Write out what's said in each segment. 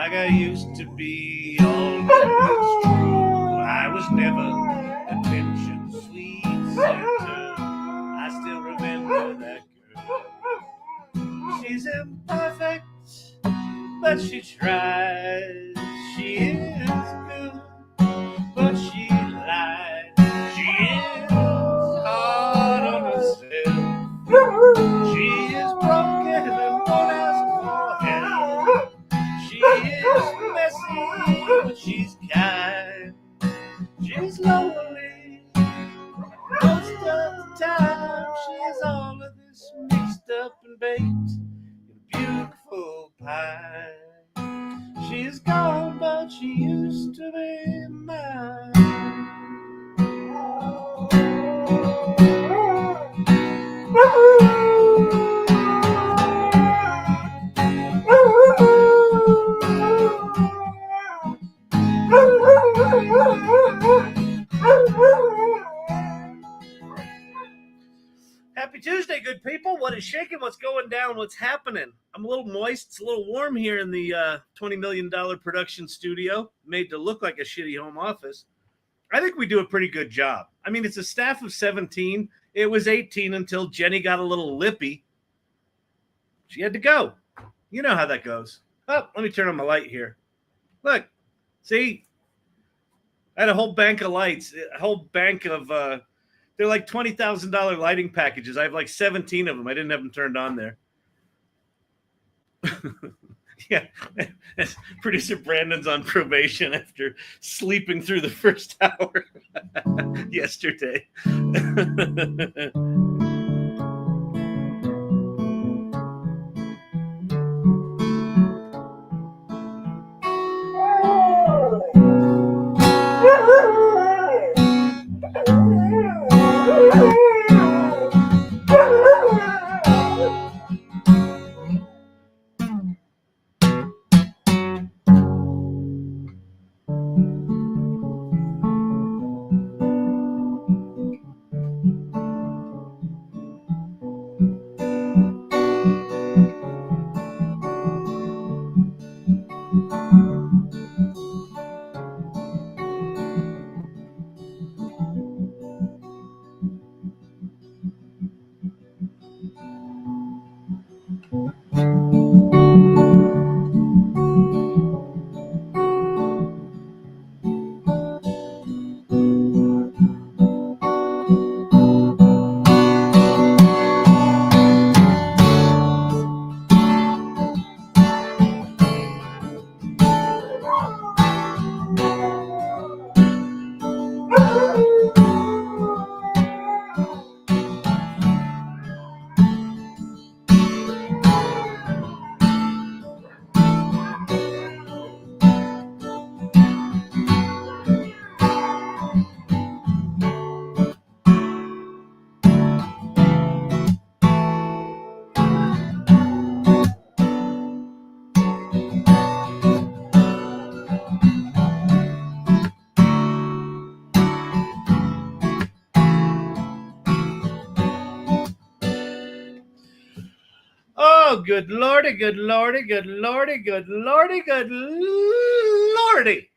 like I used to be. All that is true. I was never attention sweet center. I still remember that girl. She's imperfect, but she tries. She is good, but she lies. She is hard on herself. She is broken and won't ask for help. She is messy, but she's kind. She's lonely most of the time. She is all of this mixed up and baked in a beautiful pie. She's gone, but she used to be mine. Happy Tuesday, good people. What is shaking? What's going down? What's happening? I'm a little moist. It's a little warm here in the $20 million production studio, made to look like a shitty home office. I think we do a pretty good job. I mean, it's a staff of 17. It was 18 until Jenny got a little lippy. She had to go. You know how that goes. Oh, let me turn on my light here. Look, see? I had a whole bank of lights, a whole bank of, they're like $20,000 lighting packages. I have like 17 of them. I didn't have them turned on there. Yeah, producer Brandon's on probation after sleeping through the first hour yesterday. Oh, good lordy, good lordy, good lordy, good lordy, good lordy.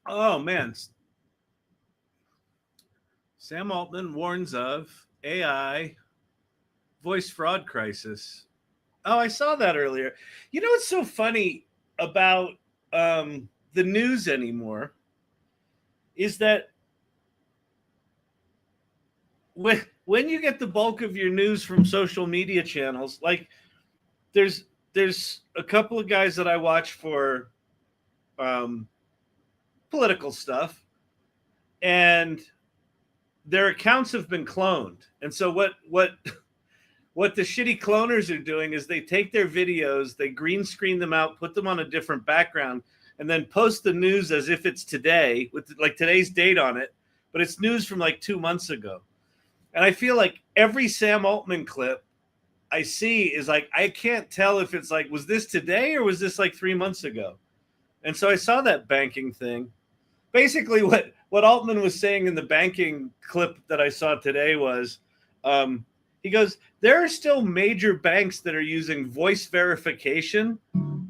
Oh, man. Sam Altman warns of AI voice fraud crisis. Oh, I saw that earlier. You know what's so funny about the news anymore is that when you get the bulk of your news from social media channels, like there's a couple of guys that I watch for political stuff, and their accounts have been cloned. And so what the shitty cloners are doing is they take their videos, they green screen them out, put them on a different background, and then post the news as if it's today with like today's date on it, but it's news from like 2 months ago. And I feel like every Sam Altman clip I see is like, I can't tell if it's like, was this today or was this like 3 months ago? And so I saw that banking thing. Basically what Altman was saying in the banking clip that I saw today was He goes, there are still major banks that are using voice verification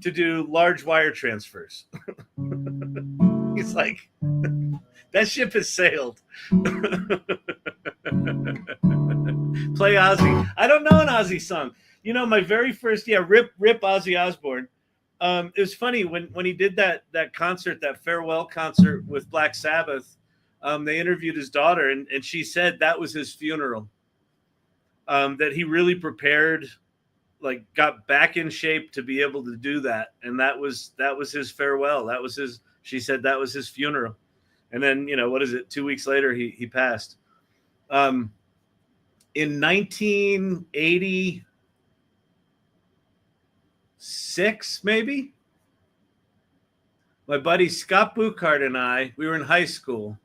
to do large wire transfers. He's like, that ship has sailed. Play Ozzy. I don't know an Ozzy song. You know, my very first, rip Ozzy Osbourne. It was funny when he did that concert, that farewell concert with Black Sabbath. They interviewed his daughter, and she said that was his funeral. That he really prepared, like got back in shape to be able to do that, and that was his farewell. That was his. She said that was his funeral, and then 2 weeks later he passed. In 1986, maybe, my buddy Scott Buchard and I, we were in high school,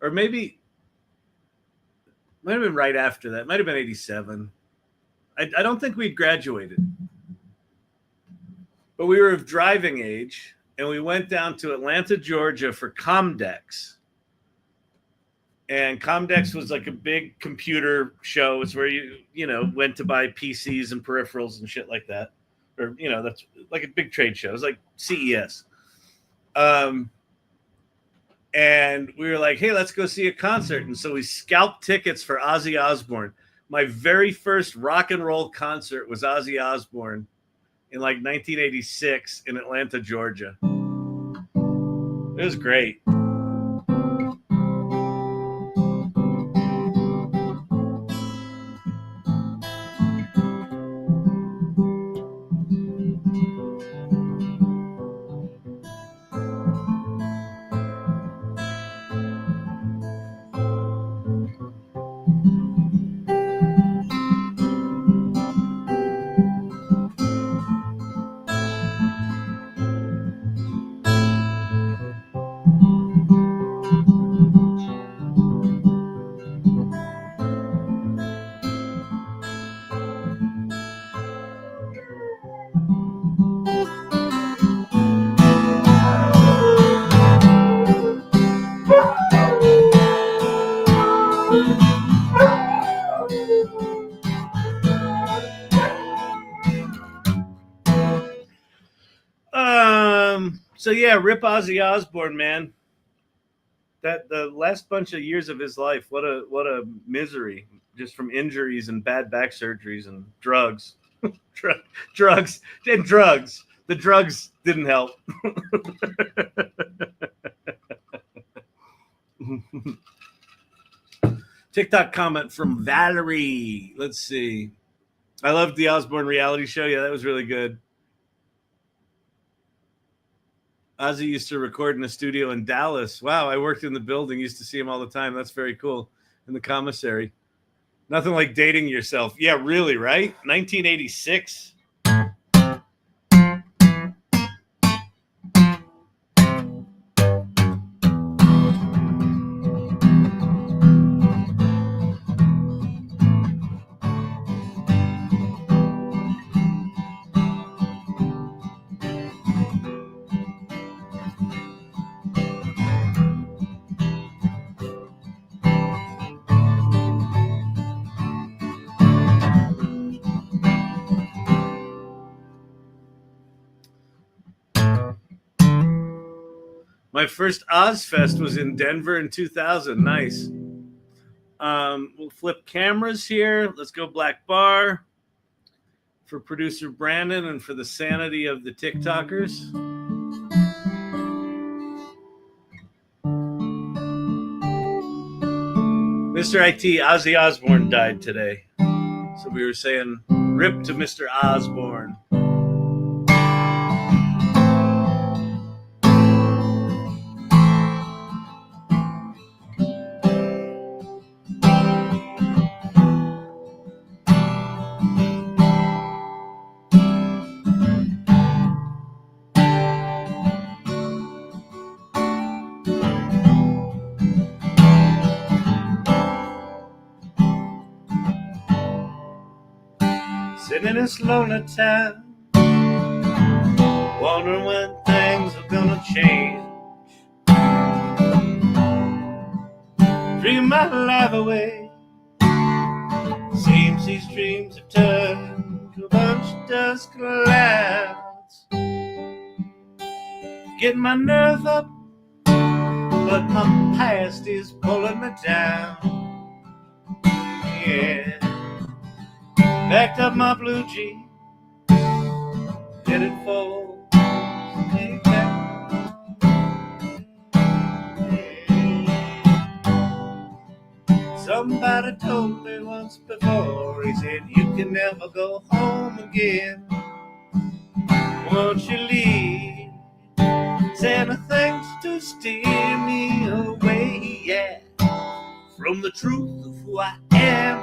or maybe might have been right after that. Might have been 87. I don't think we'd graduated, but we were of driving age, and we went down to Atlanta, Georgia for Comdex. And Comdex was like a big computer show. It's where you went to buy PCs and peripherals and shit like that. Or, that's like a big trade show. It was like CES. And we were like, hey, let's go see a concert. And so we scalped tickets for Ozzy Osbourne. My very first rock and roll concert was Ozzy Osbourne in like 1986 in Atlanta, Georgia. It was great. So yeah, rip Ozzy Osbourne, man. That the last bunch of years of his life, what a misery, just from injuries and bad back surgeries and drugs. drugs. The drugs didn't help. TikTok comment from Valerie. Let's see. I loved the Osborne reality show. Yeah, that was really good. Ozzy used to record in a studio in Dallas. Wow, I worked in the building, used to see him all the time. That's very cool. In the commissary. Nothing like dating yourself. Yeah, really, right? 1986. My first Ozfest was in Denver in 2000. Nice. We'll flip cameras here. Let's go black bar for producer Brandon and for the sanity of the TikTokers. Mr. IT, Ozzy Osbourne died today. So we were saying rip to Mr. Osbourne. Sitting in this lonely town, wondering when things are gonna change. Dream my life away, Seems these dreams have turned to a bunch of dust clouds. Getting my nerve up, but my past is pulling me down. Yeah, packed up my blue jeans, headed for Pika. Somebody told me once before, he said, you can never go home again. Won't you leave? Santa thanks to steer me away, yeah, from the truth of who I am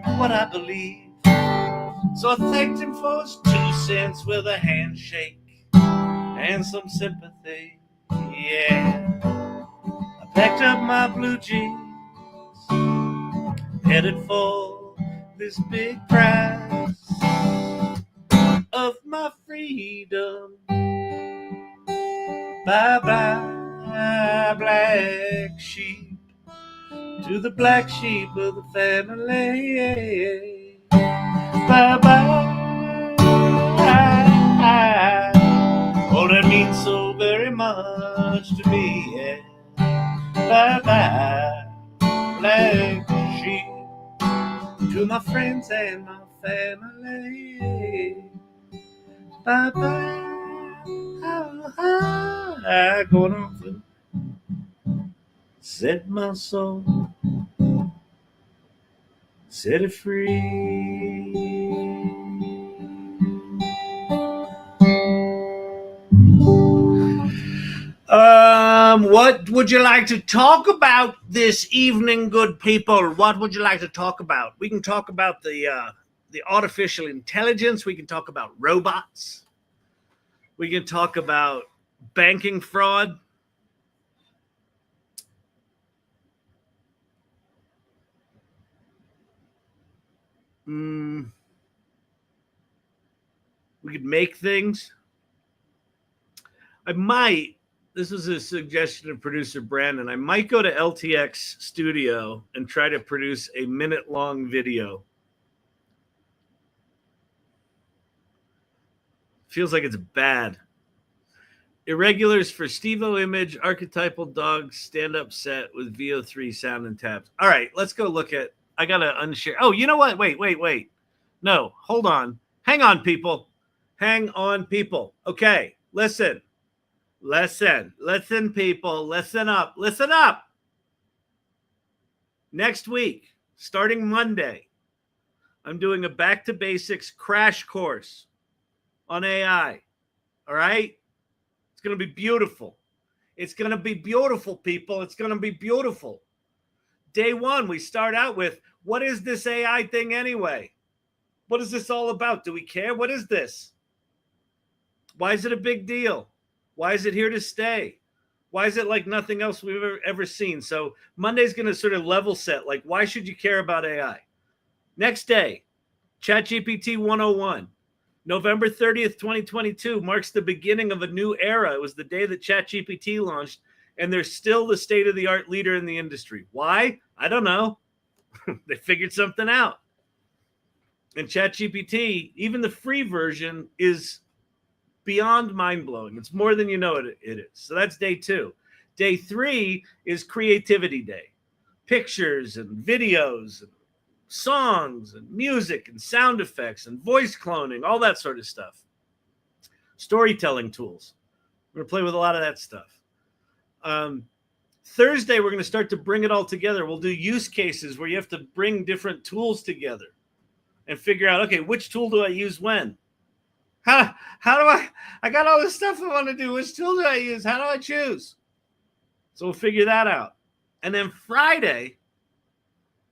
and what I believe. So I thanked him for his 2 cents with a handshake and some sympathy, yeah. I packed up my blue jeans, headed for this big prize of my freedom. Bye-bye, black sheep, to the black sheep of the family. Bye-bye. Oh, that means so very much to me, yeah. Bye-bye, black sheep, to my friends and my family. Bye-bye. I going off and set my soul, set it free. What would you like to talk about this evening, good people? What would you like to talk about? We can talk about the artificial intelligence. We can talk about robots. We can talk about banking fraud. We could make things. I might, this is a suggestion of producer Brandon, I might go to LTX Studio and try to produce a minute-long video. Feels like it's bad. Irregulars for Stevo image, archetypal dog, stand-up set with VO3 sound and tabs. All right, let's go look at, I got to unshare. Oh, you know what? Wait. No, hold on. Hang on, people. Hang on, people. Okay, listen, people. Listen up. Next week, starting Monday, I'm doing a back to basics crash course on AI. All right? It's going to be beautiful. It's going to be beautiful, people. It's going to be beautiful. Day one, we start out with, what is this AI thing anyway? What is this all about? Do we care? What is this? Why is it a big deal? Why is it here to stay? Why is it like nothing else we've ever seen? So Monday's going to sort of level set, like, why should you care about AI? Next day, ChatGPT 101. November 30th, 2022 marks the beginning of a new era. It was the day that ChatGPT launched, and they're still the state-of-the-art leader in the industry. Why? I don't know. They figured something out. And ChatGPT, even the free version, is beyond mind-blowing. It's more than you know it is. So that's day two. Day three is Creativity Day. Pictures and videos and songs and music and sound effects and voice cloning, all that sort of stuff. Storytelling tools. We're going to play with a lot of that stuff. Thursday, we're going to start to bring it all together. We'll do use cases where you have to bring different tools together and figure out, okay, which tool do I use when? How do I got all this stuff I want to do. Which tool do I use? How do I choose? So we'll figure that out. And then Friday,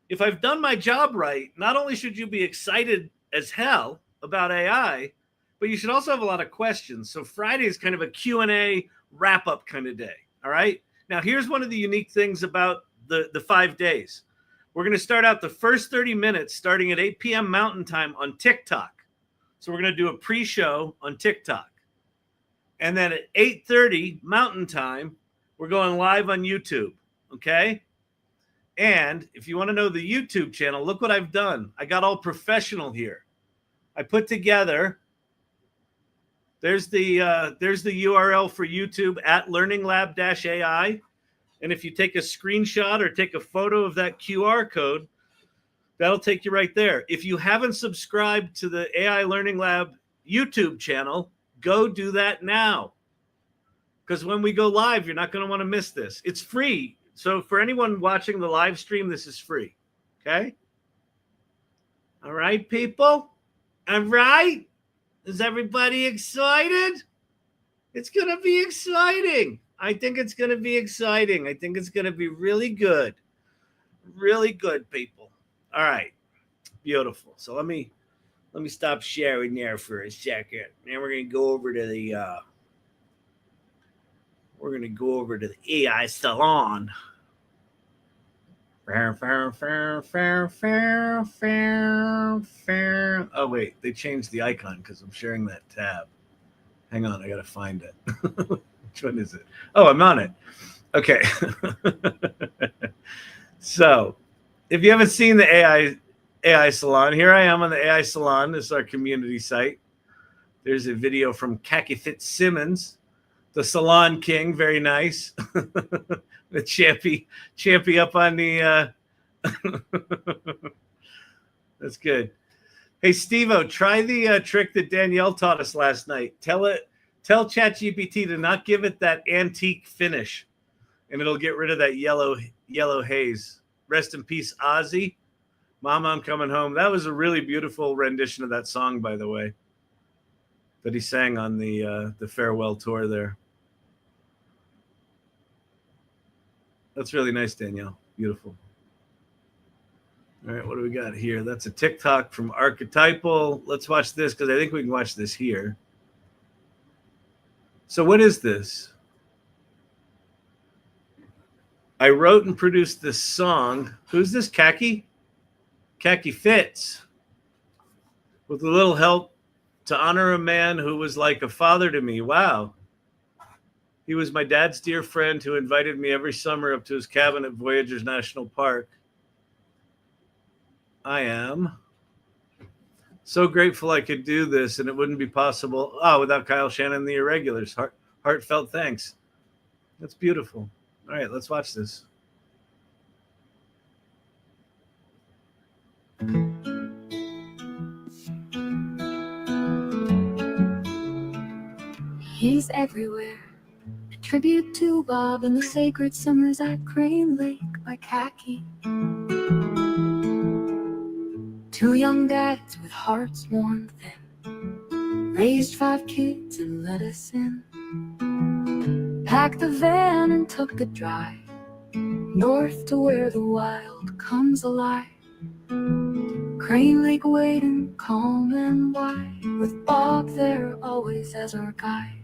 if I've done my job right, not only should you be excited as hell about AI, but you should also have a lot of questions. So Friday is kind of a Q&A wrap-up kind of day, all right? Now, here's one of the unique things about the 5 days. We're going to start out the first 30 minutes starting at 8 p.m. Mountain Time on TikTok. So we're going to do a pre-show on TikTok. And then at 8:30 Mountain Time, we're going live on YouTube, okay? And if you want to know the YouTube channel, look what I've done. I got all professional here. I put together, there's the URL for YouTube at learninglab-AI. And if you take a screenshot or take a photo of that QR code, that'll take you right there. If you haven't subscribed to the AI Learning Lab YouTube channel, go do that now. Because when we go live, you're not going to want to miss this. It's free. So for anyone watching the live stream, this is free. Okay? All right, people? All right? Is everybody excited? It's going to be exciting. I think it's going to be exciting. I think it's going to be really good. Really good, people. All right. Beautiful. So let me stop sharing there for a second. Then we're going to go over to the AI Salon. Oh, wait. They changed the icon because I'm sharing that tab. Hang on. I got to find it. Which one is it? Oh, I'm on it. Okay. So if you haven't seen the AI Salon, here I am on the AI Salon. This is our community site. There's a video from Khaki Fitz Simmons, the Salon King. Very nice. The champy up on the that's good. Hey, Steve-O, try the trick that Danielle taught us last night. Tell ChatGPT to not give it that antique finish, and it'll get rid of that yellow haze. Rest in peace, Aussie. Mama, I'm coming home. That was a really beautiful rendition of that song, by the way, that he sang on the farewell tour there. That's really nice, Danielle. Beautiful. All right, what do we got here? That's a TikTok from Archetypal. Let's watch this because I think we can watch this here. So what is this? I wrote and produced this song. Who's this? Khaki Fitz. With a little help to honor a man who was like a father to me. Wow. He was my dad's dear friend who invited me every summer up to his cabin at Voyageurs National Park. I am so grateful I could do this, and it wouldn't be possible without Kyle, Shannon, and the Irregulars. Heartfelt thanks. That's beautiful. All right, let's watch this. He's everywhere. A tribute to Bob and the sacred summers at Crane Lake by Khaki. Two young dads with hearts worn thin, raised 5 kids and let us in. Packed the van and took a drive north to where the wild comes alive. Crane Lake waiting, calm and wide, with Bob there always as our guide.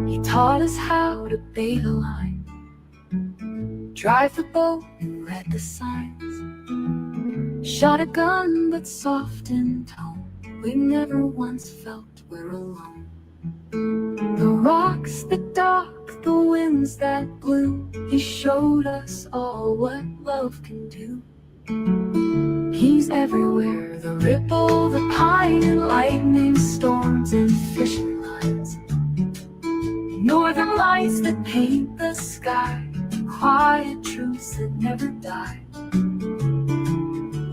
He taught us how to bait a line, drive the boat and read the signs. Shot a gun but soft in tone, we never once felt we're alone. The rocks that dock, the winds that blew, he showed us all what love can do. He's everywhere, the ripple, the pine, lightning storms and fishing lines, northern lights that paint the sky, quiet truths that never die.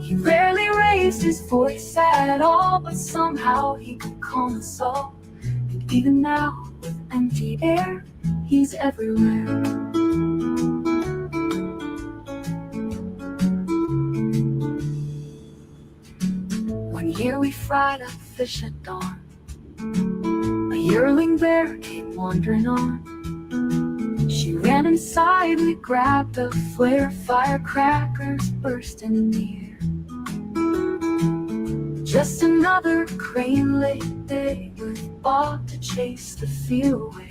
He rarely raised his voice at all, but somehow he could calm us all. And even now, with empty air, he's everywhere. One year we fried up fish at dawn. A yearling bear came wandering on. She ran inside, we grabbed a flare, firecrackers bursting in the air. Just another Crane Lake day with Bob to chase the fear away.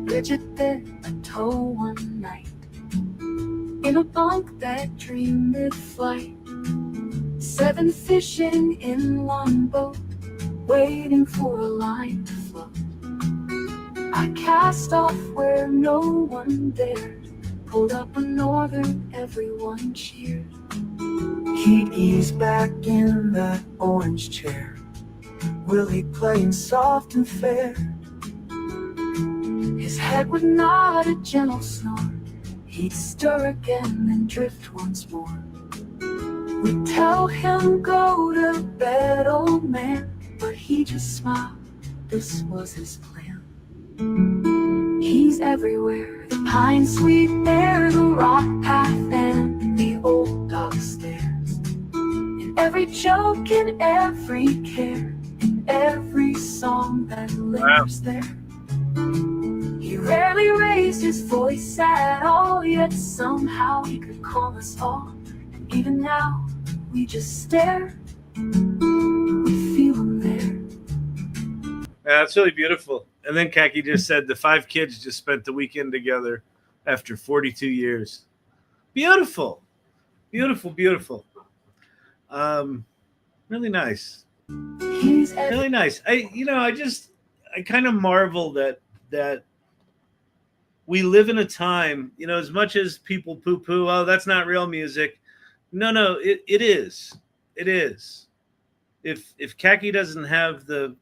Bridget bit a toe one night in a bunk that dreamed mid-flight. 7 fishing in one boat, waiting for a line to float. I cast off where no one dared, pulled up a northern, everyone cheered. He'd ease back in that orange chair, Willie playing soft and fair. His head would nod a gentle snore. He'd stir again, then drift once more. We'd tell him, go to bed, old man, but he just smiled. This was his plan. He's everywhere, the pine sweet air, the rock path, and the old dog stairs. In every joke, in every care, in every song that lingers there. He rarely raised his voice at all, yet somehow he could calm us all. And even now, we just stare, we feel him there. Yeah, that's really beautiful. And then Khaki just said the 5 kids just spent the weekend together after 42 years. Beautiful. Beautiful, beautiful. Really nice. Really nice. I kind of marvel that we live in a time, as much as people poo-poo, oh, that's not real music. No, it is. It is. If Khaki doesn't have the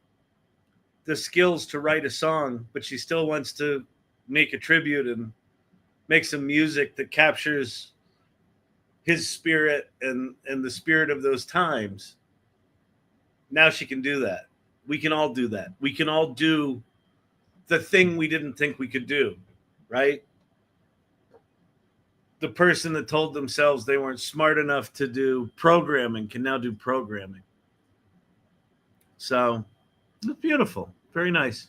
skills to write a song, but she still wants to make a tribute and make some music that captures his spirit and the spirit of those times, now she can do that. We can all do that. We can all do the thing we didn't think we could do, right? The person that told themselves they weren't smart enough to do programming can now do programming. So it's beautiful. Very nice.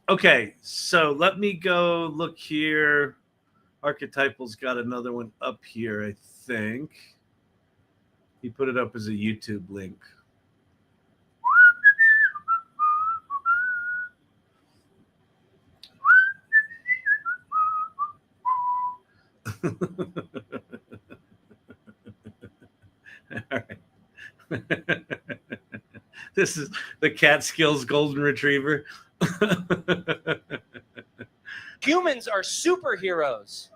Okay, so let me go look here. Archetypal's got another one up here, I think. He put it up as a YouTube link. All right. This is the Catskills Golden Retriever. Humans are superheroes.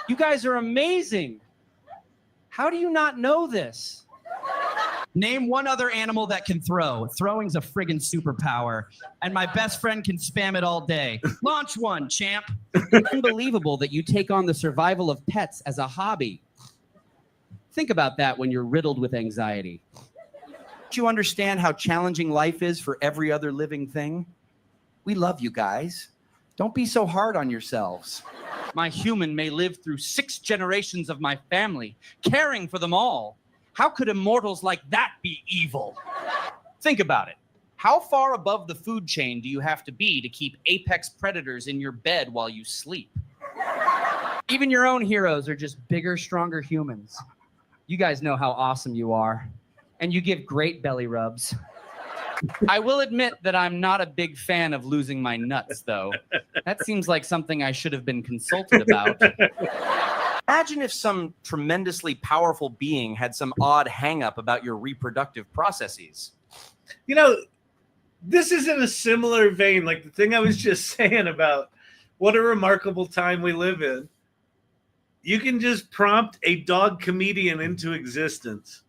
You guys are amazing. How do you not know this? Name one other animal that can throw. Throwing's a friggin' superpower. And my best friend can spam it all day. Launch one, champ. It's unbelievable that you take on the survival of pets as a hobby. Think about that when you're riddled with anxiety. Do you understand how challenging life is for every other living thing? We love you guys. Don't be so hard on yourselves. My human may live through 6 generations of my family, caring for them all. How could immortals like that be evil? Think about it. How far above the food chain do you have to be to keep apex predators in your bed while you sleep? Even your own heroes are just bigger, stronger humans. You guys know how awesome you are. And you give great belly rubs. I will admit that I'm not a big fan of losing my nuts, though. That seems like something I should have been consulted about. Imagine if some tremendously powerful being had some odd hang-up about your reproductive processes. This is in a similar vein, like the thing I was just saying about what a remarkable time we live in. You can just prompt a dog comedian into existence.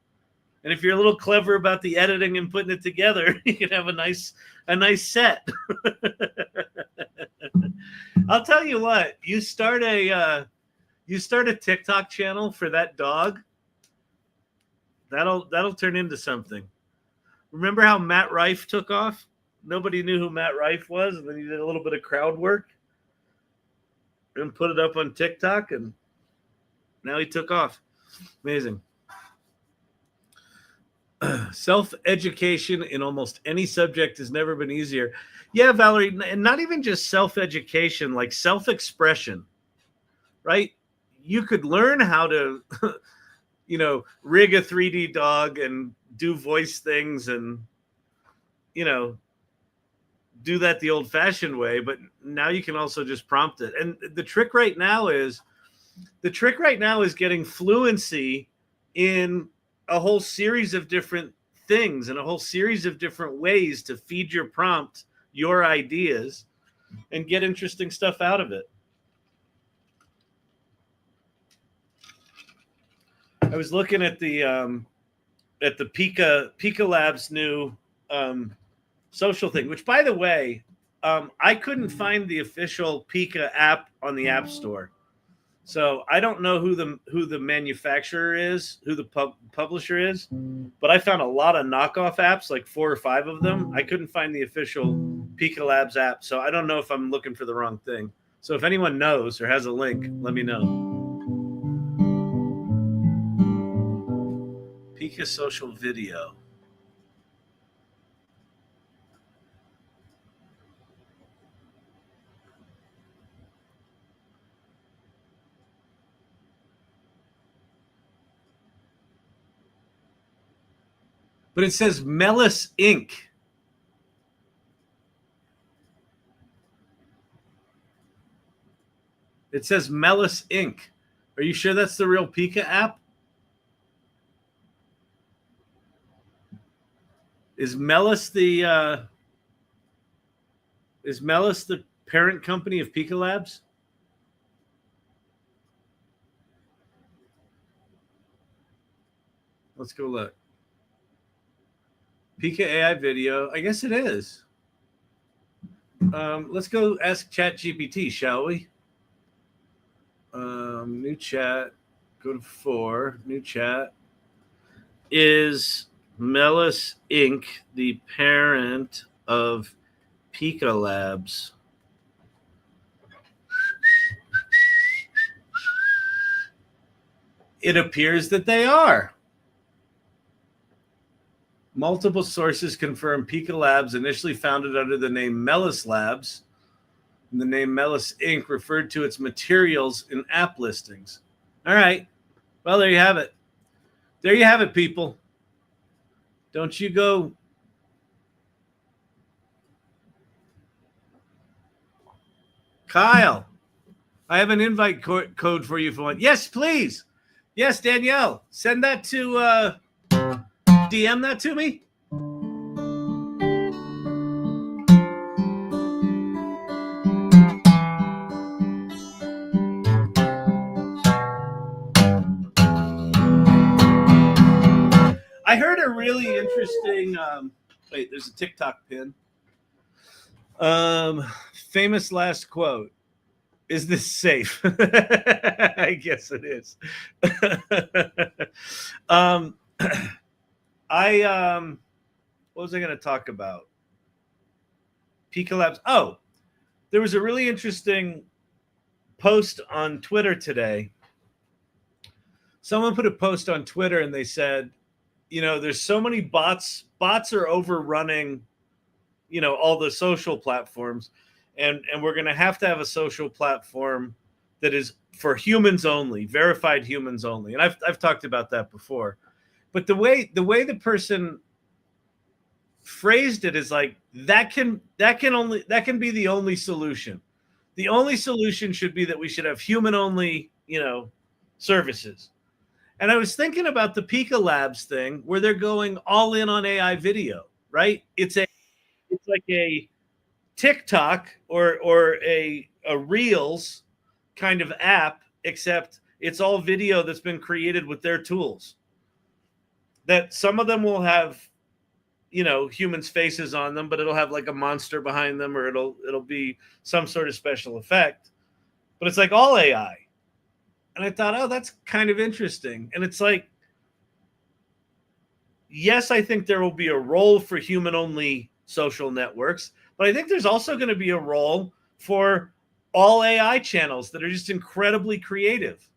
And if you're a little clever about the editing and putting it together, you can have a nice set. I'll tell you what, you start a TikTok channel for that dog. That'll turn into something. Remember how Matt Rife took off? Nobody knew who Matt Rife was, and then he did a little bit of crowd work and put it up on TikTok, and now he took off. Amazing. Self-education in almost any subject has never been easier. Yeah, Valerie, and not even just self-education, like self-expression, right? You could learn how to, rig a 3D dog and do voice things and, do that the old-fashioned way, but now you can also just prompt it. And the trick right now is getting fluency in a whole series of different things and a whole series of different ways to feed your prompt your ideas and get interesting stuff out of it. I was looking at the Pika Labs new social thing, which, by the way, I couldn't find the official Pika app on the App Store. So I don't know who the manufacturer is, who the publisher is, but I found a lot of knockoff apps, like 4 or 5 of them. I couldn't find the official Pika Labs app, so I don't know if I'm looking for the wrong thing. So if anyone knows or has a link, let me know. Pika social video. But it says Mellis Inc. It says Mellis Inc. Are you sure that's the real Pika app? Is Mellis the parent company of Pika Labs? Let's go look. Pika AI video. I guess it is. Let's go ask ChatGPT, shall we? New chat. Go to 4. New chat. Is Mellis Inc. the parent of Pika Labs? It appears that they are. Multiple sources confirm Pika Labs, initially founded under the name Mellis Labs, and the name Mellis Inc. referred to its materials in app listings. All right. Well, there you have it. There you have it, people. Don't you go. Kyle, I have an invite code for you if you want. Yes, please. Yes, Danielle. Send that to DM that to me. I heard a really interesting wait, there's a TikTok pin. Famous last quote. Is this safe? I guess it is. What was I going to talk about? Pika Labs. Oh, there was a really interesting post on Twitter today. Someone put a post on Twitter and they said, you know, there's so many bots. Bots are overrunning, you know, all the social platforms. And we're going to have a social platform that is for humans only, verified humans only. And I've talked about that before. But the way the person phrased it is like that can be the only solution. The only solution should be that we should have human only, you know, services. And I was thinking about the Pika Labs thing where they're going all in on AI video, right? It's like a TikTok or a Reels kind of app, except it's all video that's been created with their tools. That some of them will have, you know, humans' faces on them, but it'll have like a monster behind them, or it'll be some sort of special effect. But it's like all AI. And I thought, oh, that's kind of interesting. And it's like, yes, I think there will be a role for human-only social networks, but I think there's also going to be a role for all AI channels that are just incredibly creative.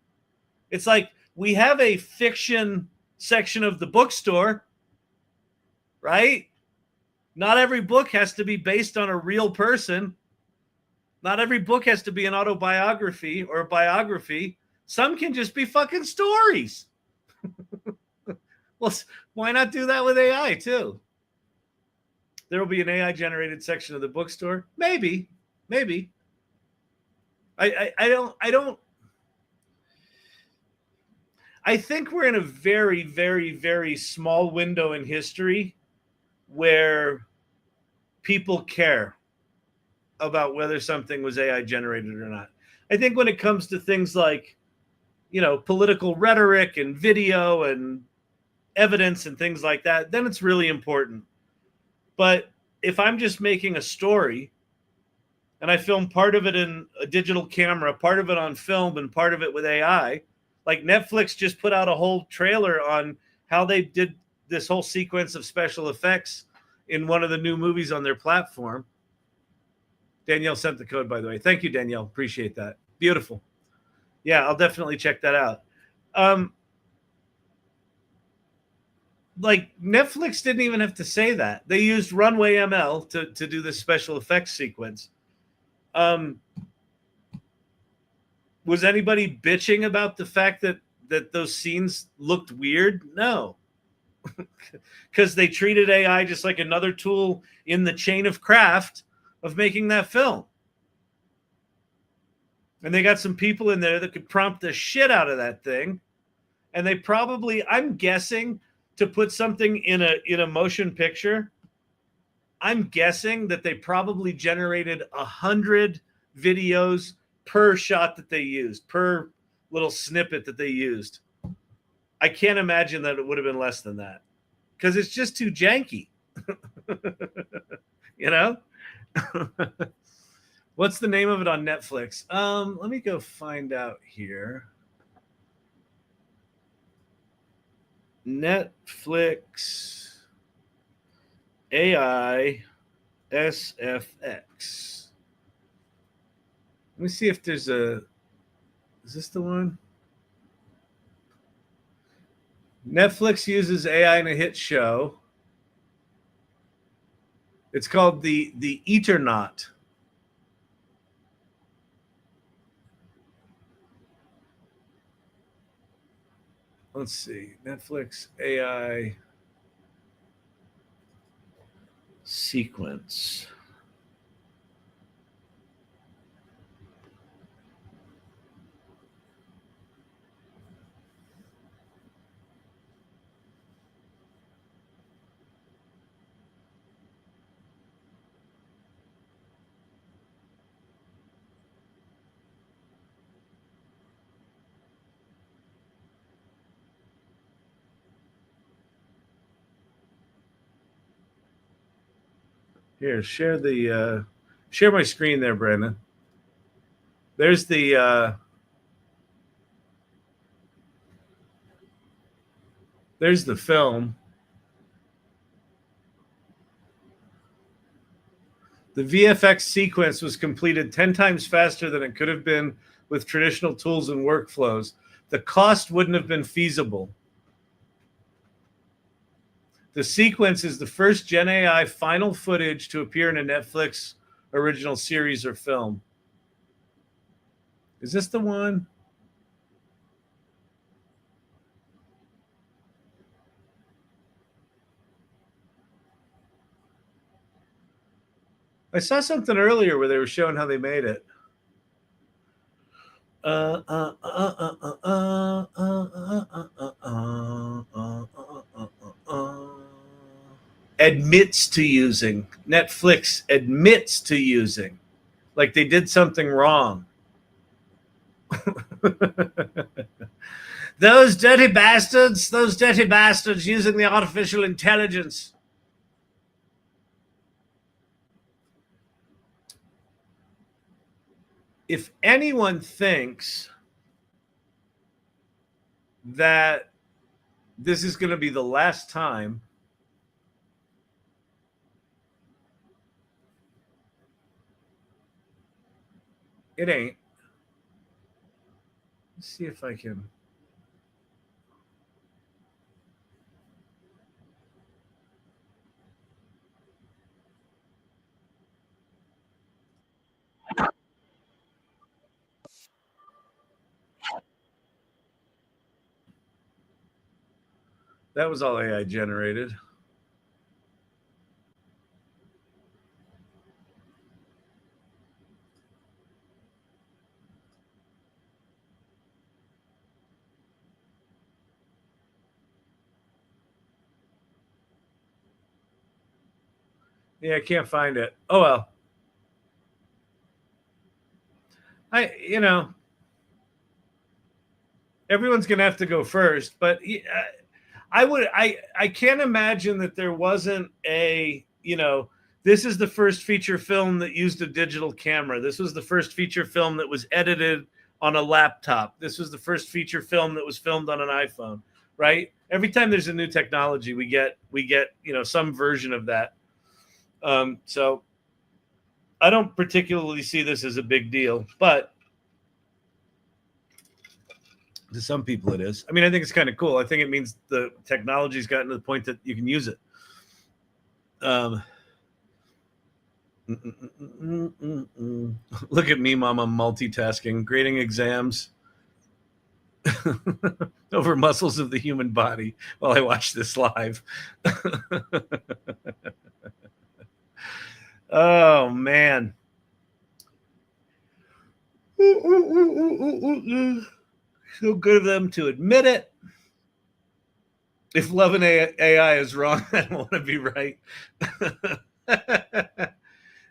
It's like we have a fiction section of the bookstore, right? Not every book has to be based on a real person. Not every book has to be an autobiography or a biography. Some can just be fucking stories. Well, why not do that with AI too? There will be an AI generated section of the bookstore. Maybe. I think we're in a very, very, very small window in history where people care about whether something was AI generated or not. I think when it comes to things like political rhetoric and video and evidence and things like that, then it's really important. But if I'm just making a story and I film part of it in a digital camera, part of it on film, and part of it with AI, like Netflix just put out a whole trailer on how they did this whole sequence of special effects in one of the new movies on their platform. Danielle sent the code, by the way. Thank you, Danielle. Appreciate that. Beautiful. Yeah, I'll definitely check that out. Like Netflix didn't even have to say that. They used Runway ML to do this special effects sequence. Was anybody bitching about the fact that those scenes looked weird? No. Because they treated AI just like another tool in the chain of craft of making that film. And they got some people in there that could prompt the shit out of that thing. And they probably, I'm guessing, to put something in a motion picture, I'm guessing that they probably generated 100 videos per shot that they used, per little snippet that they used. I can't imagine that it would have been less than that, because it's just too janky. What's the name of it on Netflix? Let me go find out here. Netflix AI SFX. Let me see if there's is this the one? Netflix uses AI in a hit show. It's called the Eternaut. Let's see. Netflix AI sequence. Here, share my screen there, Brandon. There's the film. The VFX sequence was completed 10 times faster than it could have been with traditional tools and workflows. The cost wouldn't have been feasible. The sequence is the first Gen AI final footage to appear in a Netflix original series or film. Is this the one? I saw something earlier where they were showing how they made it. Admits to using. Netflix admits to using. Like they did something wrong. Those dirty bastards using the artificial intelligence. If anyone thinks that this is going to be the last time it ain't. Let's see if I can. That was all AI generated. Yeah, I can't find it. Oh, well. everyone's gonna have to go first, but I can't imagine that there wasn't a, you know, this is the first feature film that used a digital camera. This was the first feature film that was edited on a laptop. This was the first feature film that was filmed on an iPhone, right? Every time there's a new technology, we get, you know, some version of that. So I don't particularly see this as a big deal, but to some people it is. I mean, I think it's kind of cool. I think it means the technology's gotten to the point that you can use it. Look at me, Mama, multitasking, grading exams over muscles of the human body while I watch this live. Oh, man. So good of them to admit it. If loving AI is wrong, I don't want to be right.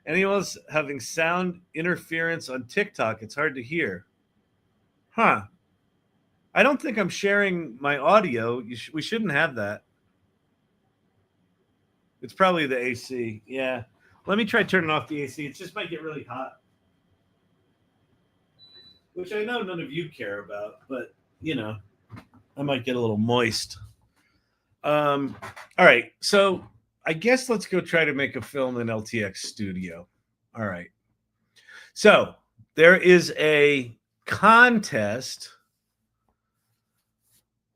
Anyone's having sound interference on TikTok? It's hard to hear. Huh. I don't think I'm sharing my audio. We shouldn't have that. It's probably the AC. Yeah. Let me try turning off the AC. It just might get really hot. Which I know none of you care about, but, you know, I might get a little moist. All right. So I guess let's go try to make a film in LTX Studio. All right. So there is a contest.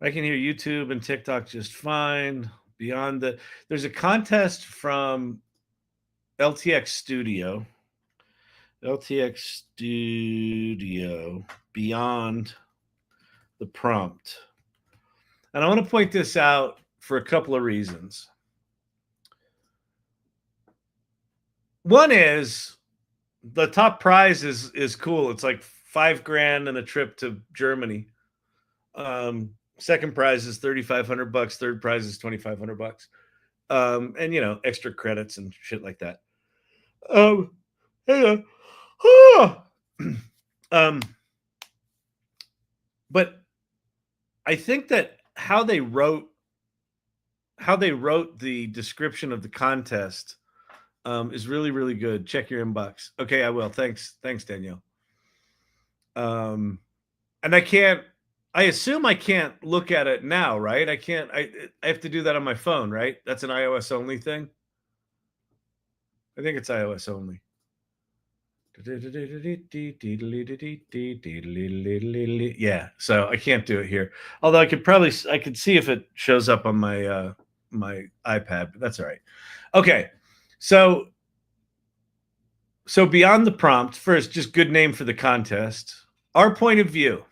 I can hear YouTube and TikTok just fine. There's a contest from LTX Studio. LTX Studio Beyond the Prompt. And I want to point this out for a couple of reasons. One is the top prize is cool. It's like $5,000 and a trip to Germany. Second prize is $3,500. Third prize is $2,500. And you know, extra credits and shit like that. But I think that how they wrote the description of the contest is really, really good. Check your inbox. Okay, I will. Thanks, Danielle. And I assume I can't look at it now, right? I have to do that on my phone, right? That's an iOS only thing. I think it's iOS only. Yeah, so I can't do it here. Although I could see if it shows up on my my iPad, but that's all right. Okay, so Beyond the Prompt, first, just good name for the contest. Our point of view.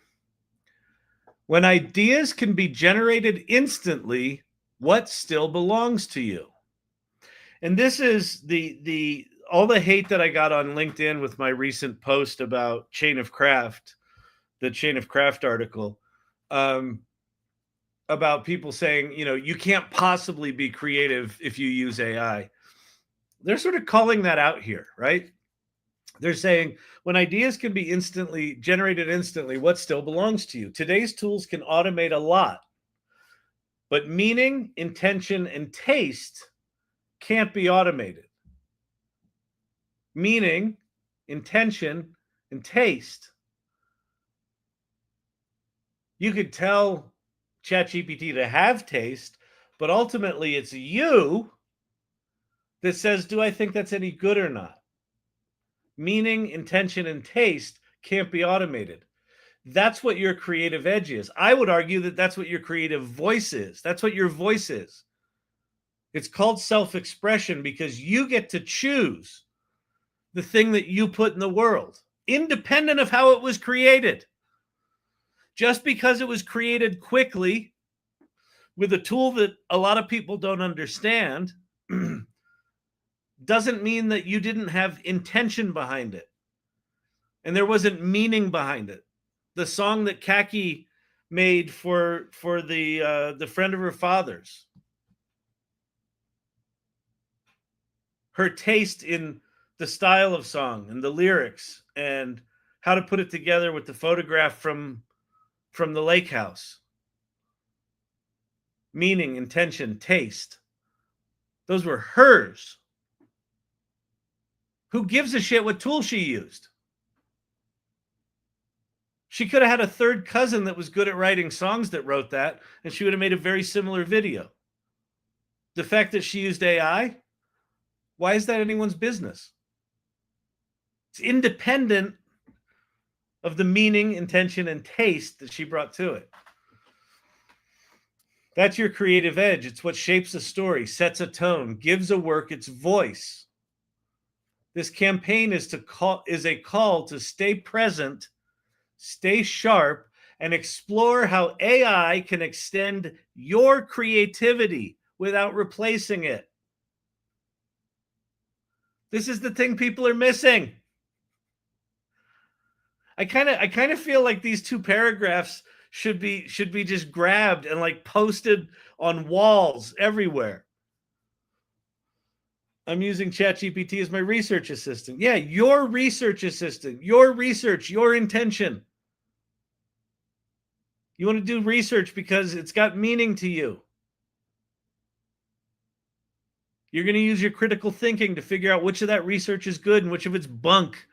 When ideas can be generated instantly, what still belongs to you? And this is all the hate that I got on LinkedIn with my recent post about Chain of Craft, the Chain of Craft article, about people saying, you know, you can't possibly be creative if you use AI. They're sort of calling that out here, right? They're saying when ideas can be generated instantly, what still belongs to you? Today's tools can automate a lot, but meaning, intention, and taste can't be automated. Meaning, intention, and taste. You could tell ChatGPT to have taste, but ultimately it's you that says, do I think that's any good or not? Meaning, intention, and taste can't be automated. That's what your creative edge is. I would argue that that's what your creative voice is. That's what your voice is. It's called self-expression because you get to choose the thing that you put in the world, independent of how it was created. Just because it was created quickly with a tool that a lot of people don't understand doesn't mean that you didn't have intention behind it. And there wasn't meaning behind it. The song that Khaki made for the friend of her father's, her taste in the style of song and the lyrics and how to put it together with the photograph from from the lake house. Meaning, intention, taste. Those were hers. Who gives a shit what tool she used? She could have had a third cousin that was good at writing songs that wrote that, and she would have made a very similar video. The fact that she used AI, why is that anyone's business? It's independent of the meaning, intention, and taste that she brought to it. That's your creative edge. It's what shapes a story, sets a tone, gives a work its voice. This campaign is a call to stay present, stay sharp, and explore how AI can extend your creativity without replacing it. This is the thing people are missing. I kind of feel like these two paragraphs should be just grabbed and like posted on walls everywhere. I'm using ChatGPT as my research assistant. Yeah, your research assistant, your research, your intention. You want to do research because it's got meaning to you. You're going to use your critical thinking to figure out which of that research is good and which of it's bunk.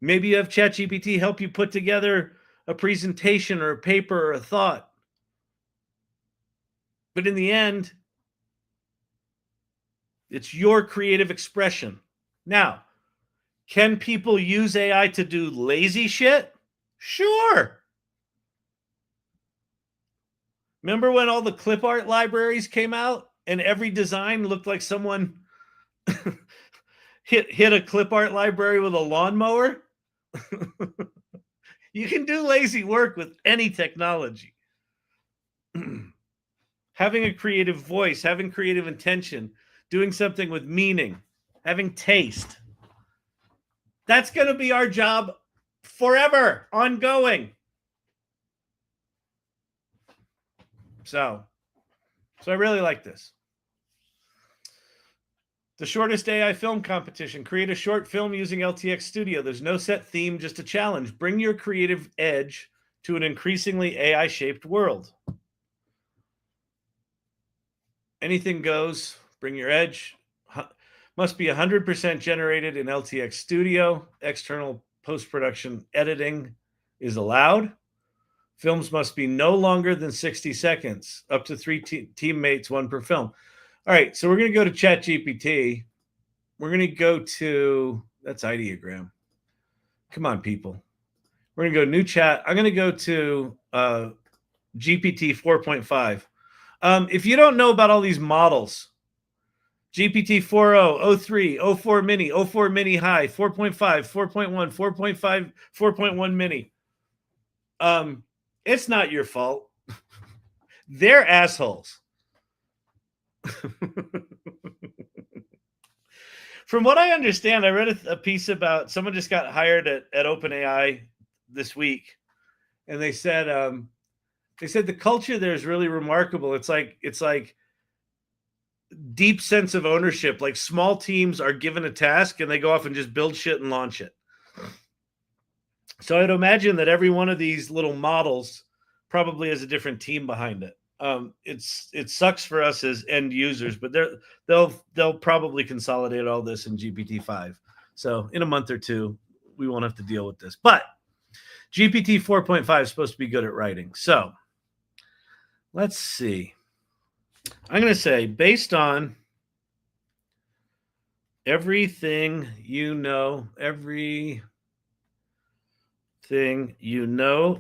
Maybe you have ChatGPT help you put together a presentation or a paper or a thought. But in the end, it's your creative expression. Now, can people use AI to do lazy shit? Sure. Remember when all the clip art libraries came out and every design looked like someone hit a clip art library with a lawnmower? You can do lazy work with any technology. Having a creative voice, having creative intention, doing something with meaning, having taste. That's going to be our job forever, ongoing. So I really like this. The shortest AI film competition. Create a short film using LTX Studio. There's no set theme, just a challenge. Bring your creative edge to an increasingly AI-shaped world. Anything goes. Bring your edge. Must be 100% generated in LTX Studio. External post-production editing is allowed. Films must be no longer than 60 seconds. Up to 3 teammates, 1 per film. All right, so we're going to go to ChatGPT. We're going to go to, that's ideogram. Come on, people. We're going to go new chat. I'm going to go to GPT 4.5. If you don't know about all these models, GPT 4.0, 03, 04 mini, 04 mini high, 4.5, 4.1, 4.5, 4.1 mini. It's not your fault. They're assholes. From what I understand, I read a piece about someone just got hired at OpenAI this week, and they said the culture there is really remarkable. It's like deep sense of ownership. Like small teams are given a task and they go off and just build shit and launch it. So I'd imagine that every one of these little models probably has a different team behind it. It sucks for us as end users, but they'll probably consolidate all this in GPT-5. So in a month or two, we won't have to deal with this. But GPT 4.5 is supposed to be good at writing. So let's see. I'm going to say, based on everything you know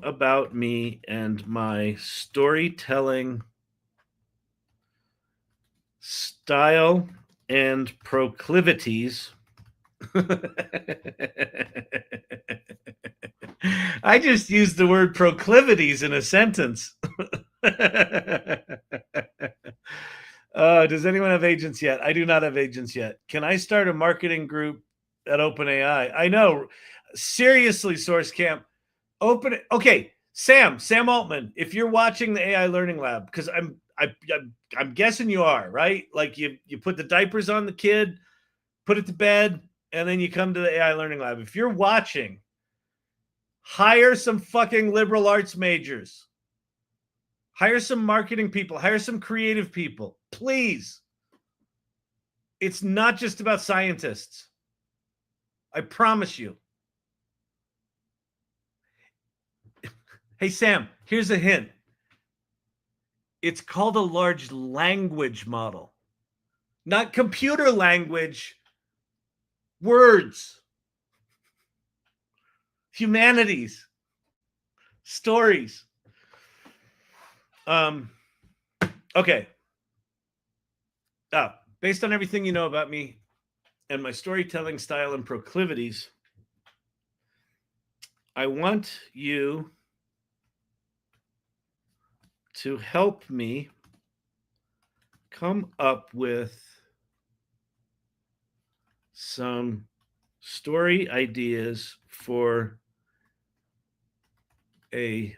about me and my storytelling style and proclivities. I just used the word proclivities in a sentence. Does anyone have agents yet? I do not have agents yet. Can I start a marketing group at OpenAI? I know. Seriously, Source Camp. Okay, Sam Altman, if you're watching the AI Learning Lab, because I'm guessing you are, right? Like you put the diapers on the kid, put it to bed, and then you come to the AI Learning Lab. If you're watching, Hire some fucking liberal arts majors. Hire some marketing people. Hire some creative people. Please. It's not just about scientists. I promise you. Hey, Sam, here's a hint. It's called a large language model. Not computer language. Words. Humanities. Stories. Okay. Based on everything you know about me and my storytelling style and proclivities, I want you to help me come up with some story ideas for a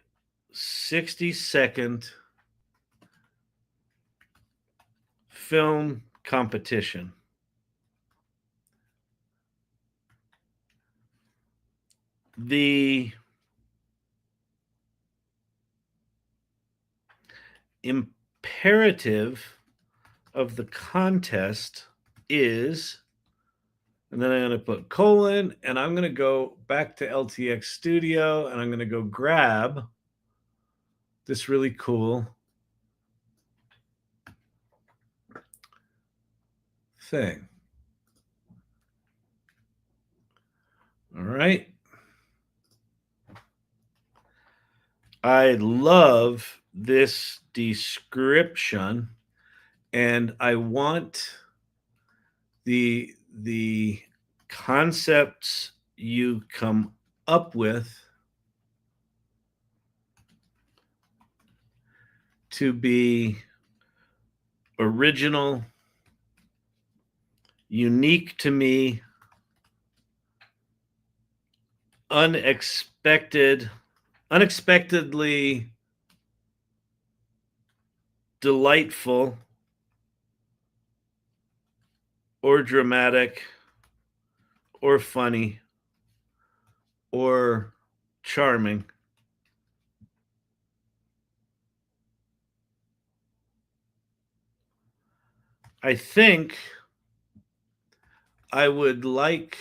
60-second film competition. The imperative of the contest is, and then I'm going to put colon, and I'm going to go back to LTX Studio, and I'm going to go grab this really cool thing. All right. I love this description, and I want the concepts you come up with to be original, unique to me, unexpectedly delightful or dramatic or funny or charming. I think I would like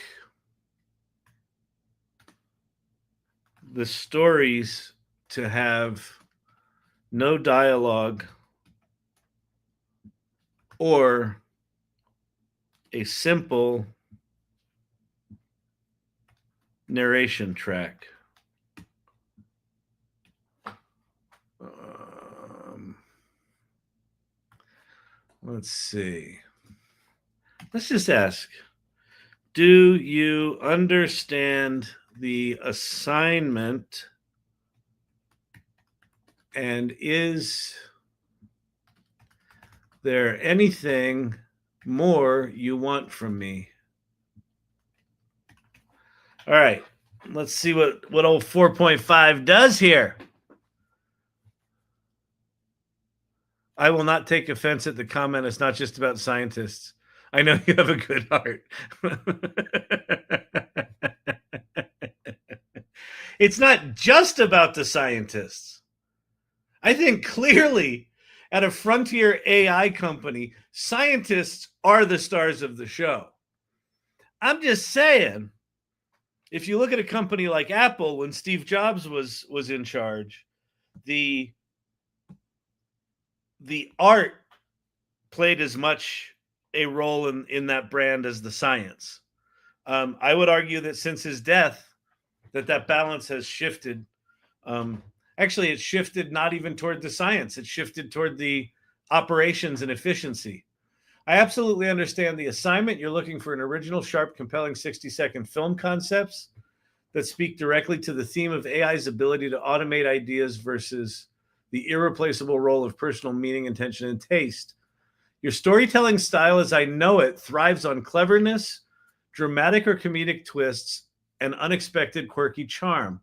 the stories to have no dialogue or a simple narration track. Let's see. Let's just ask, do you understand the assignment, and is there anything more you want from me? All right, let's see what old 4.5 does here. I will not take offense at the comment. It's not just about scientists. I know you have a good heart. It's not just about the scientists. I think clearly at a frontier AI company, scientists are the stars of the show. I'm just saying, if you look at a company like Apple, when Steve Jobs was in charge, the art played as much a role in that brand as the science. I would argue that since his death, that balance has shifted. Actually, it shifted not even toward the science. It shifted toward the operations and efficiency. I absolutely understand the assignment. You're looking for an original, sharp, compelling 60-second film concepts that speak directly to the theme of AI's ability to automate ideas versus the irreplaceable role of personal meaning, intention, and taste. Your storytelling style, as I know it, thrives on cleverness, dramatic or comedic twists, and unexpected quirky charm.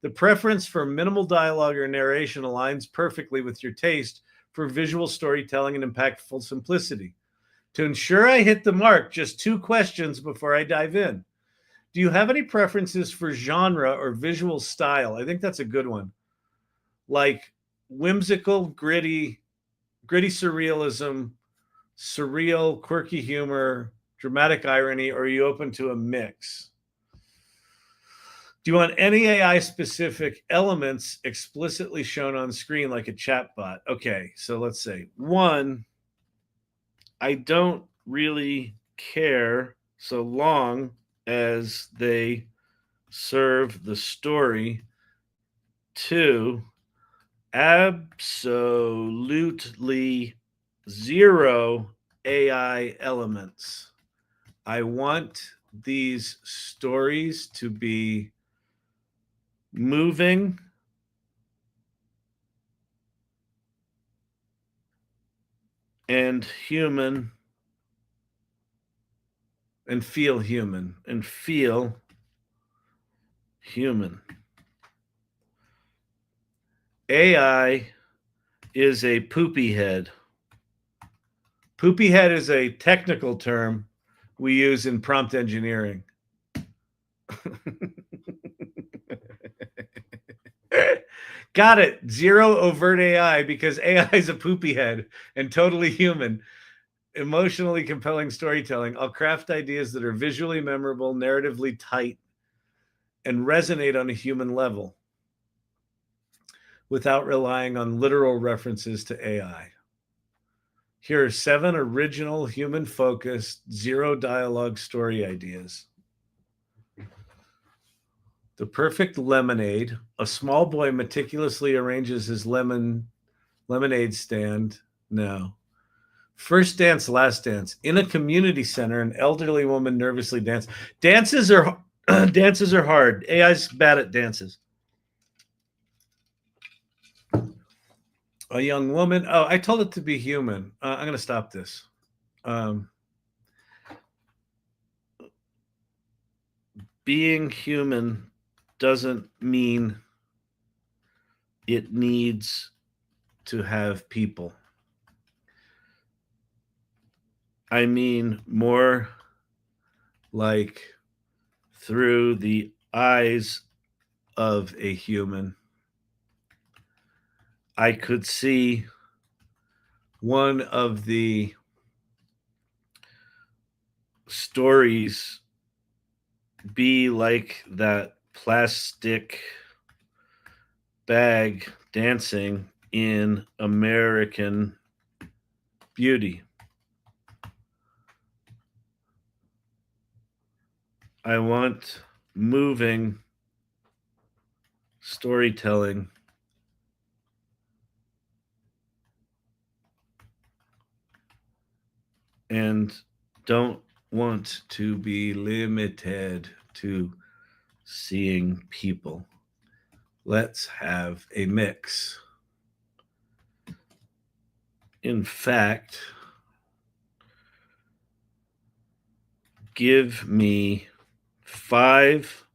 The preference for minimal dialogue or narration aligns perfectly with your taste for visual storytelling and impactful simplicity. To ensure I hit the mark, just 2 questions before I dive in. Do you have any preferences for genre or visual style? I think that's a good one. Like whimsical, gritty surrealism, surreal, quirky humor, dramatic irony, or are you open to a mix? Do you want any AI specific elements explicitly shown on screen like a chatbot? Okay, so let's say one, I don't really care so long as they serve the story. Two, absolutely zero AI elements. I want these stories to be moving and human and feel human and feel human. AI is a poopy head. Poopy head is a technical term we use in prompt engineering. Got it. Zero overt AI because AI is a poopy head and totally human. Emotionally compelling storytelling. I'll craft ideas that are visually memorable, narratively tight, and resonate on a human level without relying on literal references to AI. Here are 7 original, human-focused, zero dialogue story ideas. The perfect lemonade. A small boy meticulously arranges his lemonade stand. No. First dance, last dance. In a community center, an elderly woman nervously dances. Dances are hard. AI's bad at dances. A young woman. Oh, I told it to be human. I'm going to stop this. Being human doesn't mean it needs to have people. I mean more like through the eyes of a human. I could see one of the stories be like that plastic bag dancing in American Beauty. I want moving storytelling and don't want to be limited to seeing people. Let's have a mix. In fact, give me 5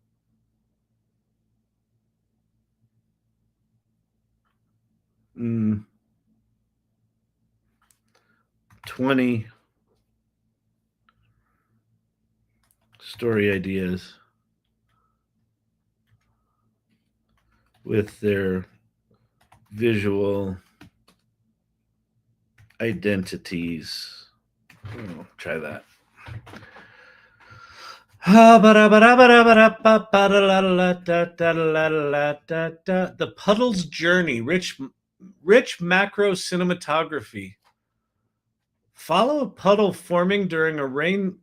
20 story ideas with their visual identities. Oh, try that. The Puddles Journey, rich macro cinematography. Follow a puddle forming during rain,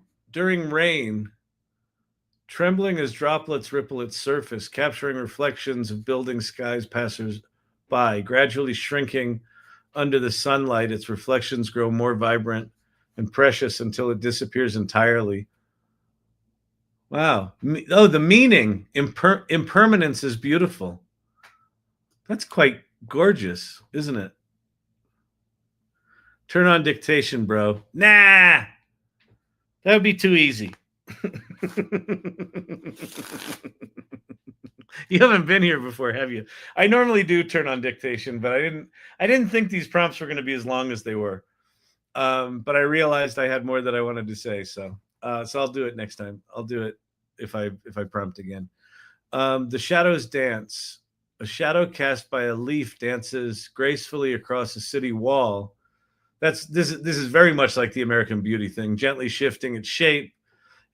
trembling as droplets ripple its surface, capturing reflections of building skies passers by, gradually shrinking under the sunlight. Its reflections grow more vibrant and precious until it disappears entirely. Wow. Oh, the meaning. Impermanence is beautiful. That's quite gorgeous, isn't it? Turn on dictation, bro. Nah. That would be too easy. You haven't been here before, have you? I normally do turn on dictation, but I didn't think these prompts were going to be as long as they were. But I realized I had more that I wanted to say, so I'll do it next time. I'll do it if I prompt again. The shadows dance. A shadow cast by a leaf dances gracefully across a city wall. This is very much like the American Beauty thing, gently shifting its shape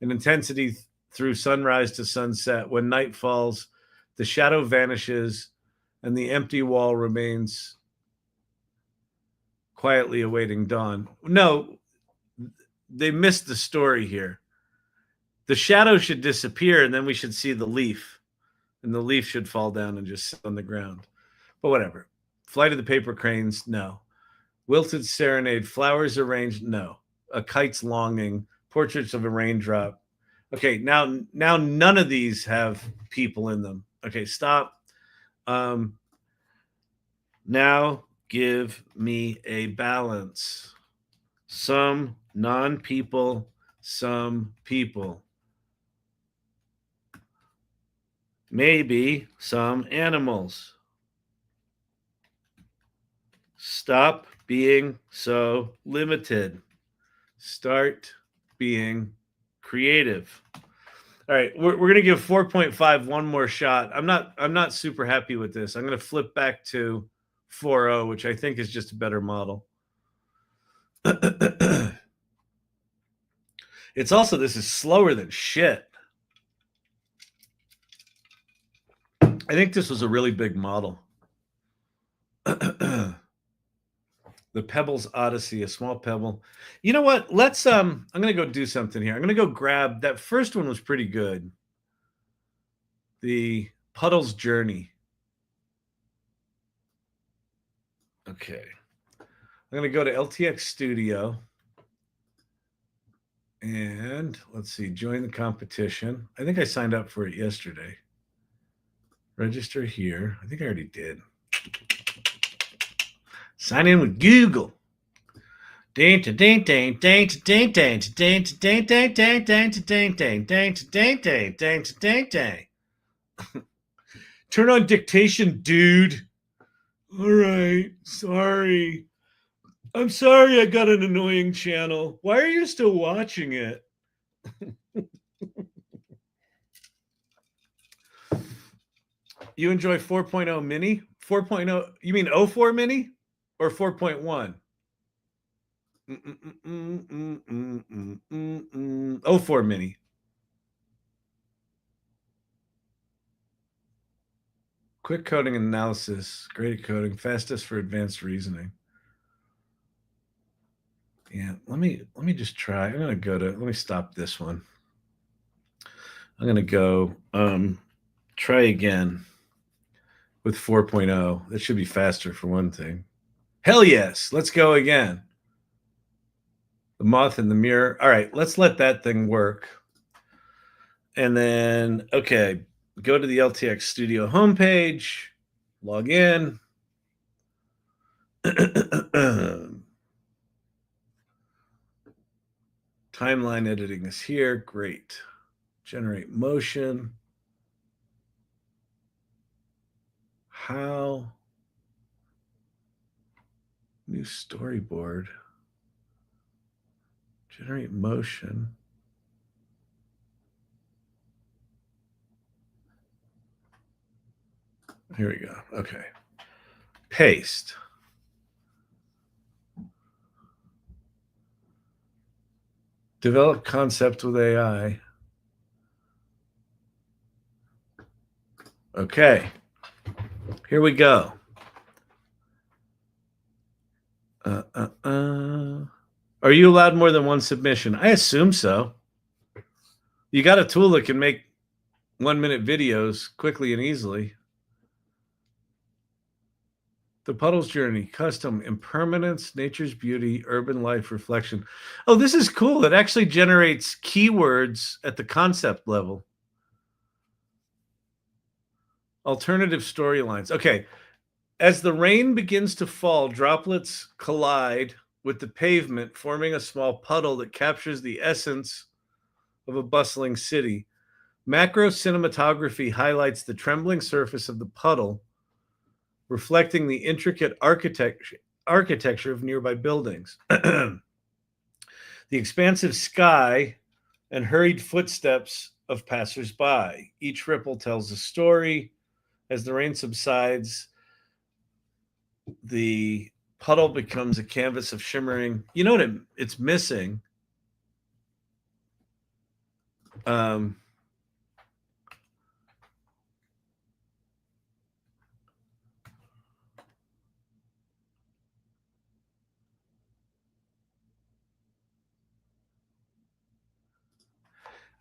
and intensity through sunrise to sunset. When night falls, the shadow vanishes and the empty wall remains quietly awaiting dawn. No, they missed the story here. The shadow should disappear and then we should see the leaf, and the leaf should fall down and just sit on the ground. But whatever. Flight of the Paper Cranes, no. Wilted Serenade, flowers arranged, no. A kite's longing, portraits of a raindrop. Okay, now none of these have people in them. Okay, stop. Now give me a balance. Some non-people, some people. Maybe some animals. Stop being so limited. Start being creative. All right, we're going to give 4.5 one more shot. I'm not super happy with this. I'm going to flip back to 4.0, which I think is just a better model. It's also, this is slower than shit. I think this was a really big model. The Pebbles Odyssey, a small pebble. You know what? Let's I'm gonna go do something here. I'm gonna go grab that first one was pretty good. The Puddles Journey. Okay. I'm gonna go to LTX Studio. And let's see, join the competition. I think I signed up for it yesterday. Register here. I think I already did. Sign in with Google. Turn on dictation, dude. All right, sorry. I'm sorry I got an annoying channel. Why are you still watching it? You enjoy 4.0 mini? 4.0, you mean 04 mini or 4.1? 04 mini. Quick coding and analysis, great coding, fastest for advanced reasoning. Yeah, let me just try. I'm gonna go to, let me stop this one. I'm gonna go try again with 4.0. That should be faster for one thing. Hell yes, let's go again. The moth in the mirror. All right, let's let that thing work. And then, okay, go to the LTX Studio homepage, log in. Timeline editing is here. Great. Generate motion. How? New storyboard. Generate motion. Here we go. Okay. Paste. Develop concept with AI. Okay. Here we go. Are you allowed more than one submission? I assume so. You got a tool that can make 1-minute videos quickly and easily. The Puddles Journey, custom, impermanence, nature's beauty, urban life reflection. Oh, this is cool. It actually generates keywords at the concept level. Alternative storylines. Okay. As the rain begins to fall, droplets collide with the pavement, forming a small puddle that captures the essence of a bustling city. Macro cinematography highlights the trembling surface of the puddle, reflecting the intricate architecture of nearby buildings. The expansive sky and hurried footsteps of passersby. Each ripple tells a story. As the rain subsides, the puddle becomes a canvas of shimmering. You know what it's missing?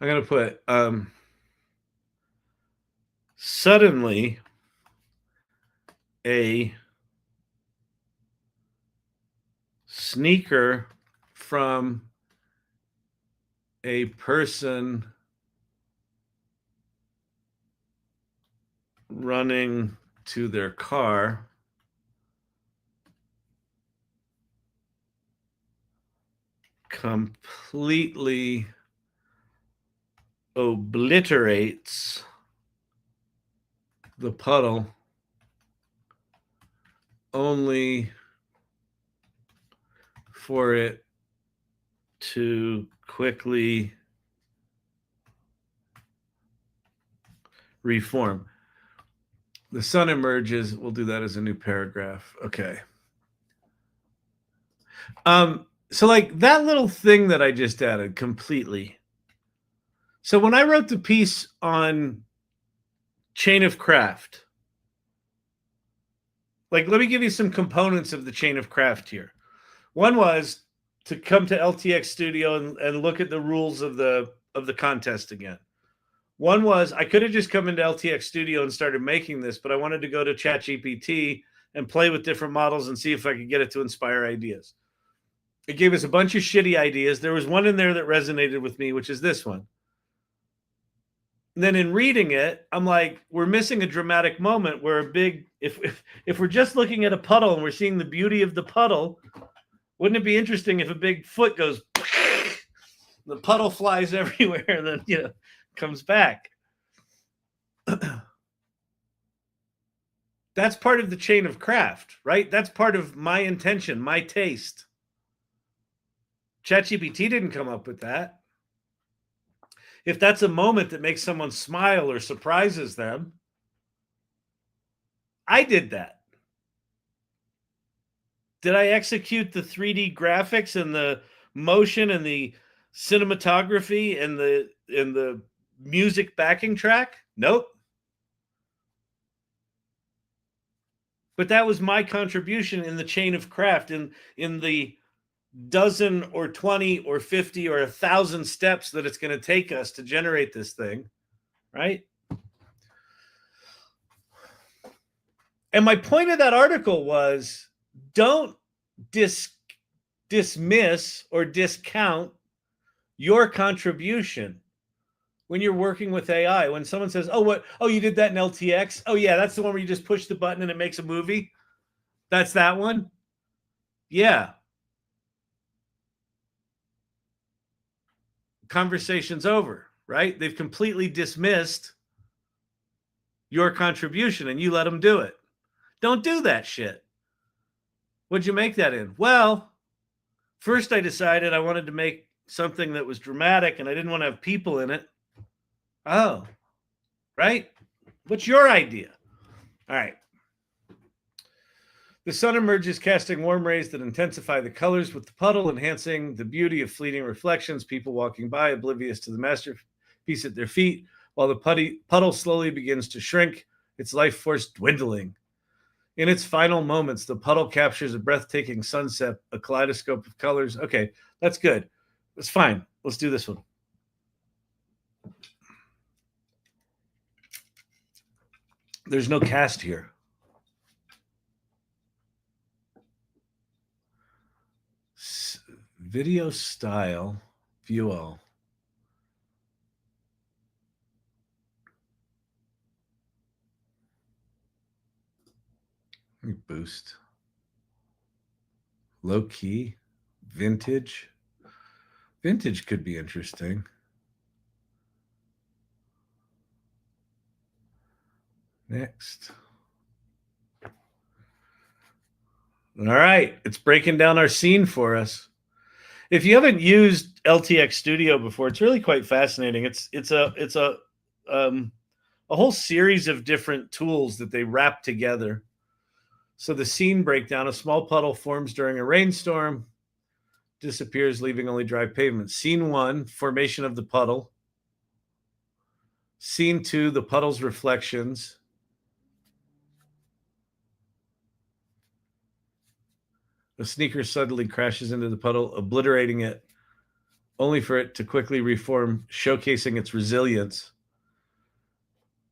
I'm going to put suddenly a sneaker from a person running to their car completely obliterates the puddle, only for it to quickly reform. The sun emerges. We'll do that as a new paragraph. Okay. So like that little thing that I just added completely. So when I wrote the piece on chain of craft, like, let me give you some components of the chain of craft here. One was to come to LTX Studio and look at the rules of the contest again. One was I could have just come into LTX Studio and started making this, but I wanted to go to ChatGPT and play with different models and see if I could get it to inspire ideas. It gave us a bunch of shitty ideas. There was one in there that resonated with me, which is this one. And then in reading it, I'm like, we're missing a dramatic moment where a big, if we're just looking at a puddle and we're seeing the beauty of the puddle, wouldn't it be interesting if a big foot goes, the puddle flies everywhere and then, comes back. That's part of the chain of craft, right? That's part of my intention, my taste. ChatGPT didn't come up with that. If that's a moment that makes someone smile or surprises them, I did that. Did I execute the 3D graphics and the motion and the cinematography and the music backing track? Nope. But that was my contribution in the chain of craft, in the dozen or 20 or 50 or 1,000 steps that it's going to take us to generate this thing, right? And my point of that article was, don't dismiss or discount your contribution when you're working with AI. When someone says, you did that in LTX? Oh yeah, that's the one where you just push the button and it makes a movie? That's that one? Yeah. Conversation's over, right? They've completely dismissed your contribution and you let them do it. Don't do that shit. What'd you make that in? Well, first I decided I wanted to make something that was dramatic and I didn't want to have people in it. Oh, right? What's your idea? All right. The sun emerges, casting warm rays that intensify the colors with the puddle, enhancing the beauty of fleeting reflections, people walking by, oblivious to the masterpiece at their feet, while the puddle slowly begins to shrink, its life force dwindling. In its final moments, the puddle captures a breathtaking sunset, a kaleidoscope of colors. Okay, that's good. That's fine. Let's do this one. There's no cast here. Video style, view all. Let me boost. Low key, vintage. Vintage could be interesting. Next. All right, it's breaking down our scene for us. If you haven't used LTX Studio before, it's really quite fascinating. It's a whole series of different tools that they wrap together. So the scene breakdown: a small puddle forms during a rainstorm, disappears, leaving only dry pavement. Scene 1, formation of the puddle. Scene 2, the puddle's reflections. A sneaker suddenly crashes into the puddle, obliterating it, only for it to quickly reform, showcasing its resilience.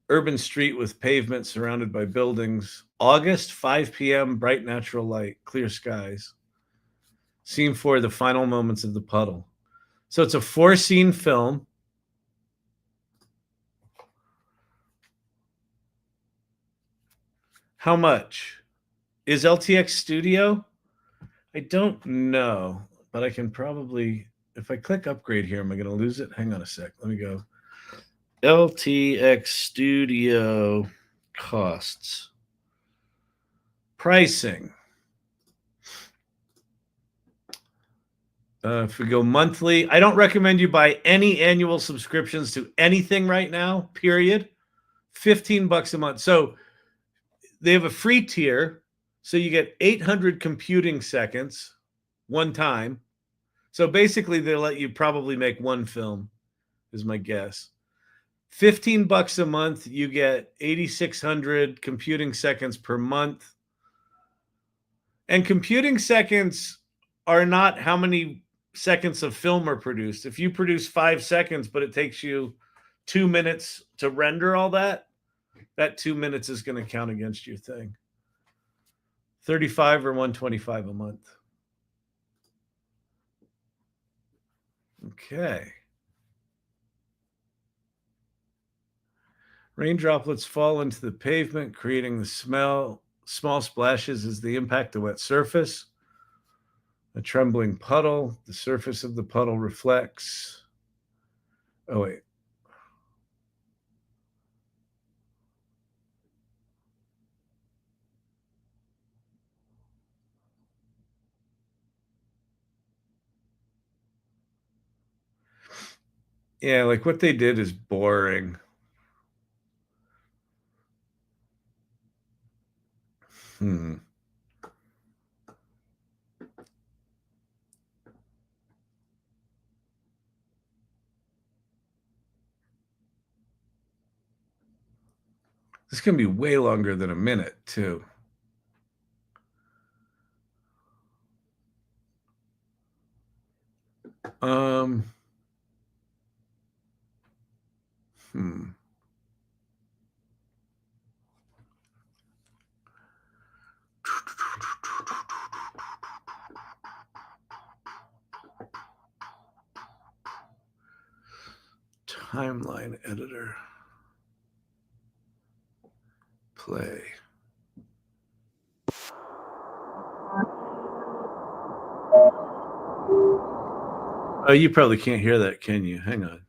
Urban street with pavement surrounded by buildings. August, 5 p.m., bright natural light, clear skies. Scene 4, the final moments of the puddle. So it's a 4-scene film. How much is LTX Studio? I don't know, but I can probably, if I click upgrade here, am I going to lose it? Hang on a sec. Let me go. LTX Studio costs. Pricing. If we go monthly, I don't recommend you buy any annual subscriptions to anything right now, period. $15 a month. So they have a free tier. So you get 800 computing seconds one time. So basically, they'll let you probably make one film, is my guess. $15 a month, you get 8,600 computing seconds per month. And computing seconds are not how many seconds of film are produced. If you produce 5 seconds, but it takes you 2 minutes to render all that, that 2 minutes is going to count against your thing. 35 or 125 a month. Okay. Rain droplets fall into the pavement, creating the smell. Small splashes as the impact the wet surface. A trembling puddle. The surface of the puddle reflects. Oh, wait. Yeah, like what they did is boring. This can be way longer than a minute, too. Hmm. Timeline editor. Play. Oh, you probably can't hear that, can you? Hang on.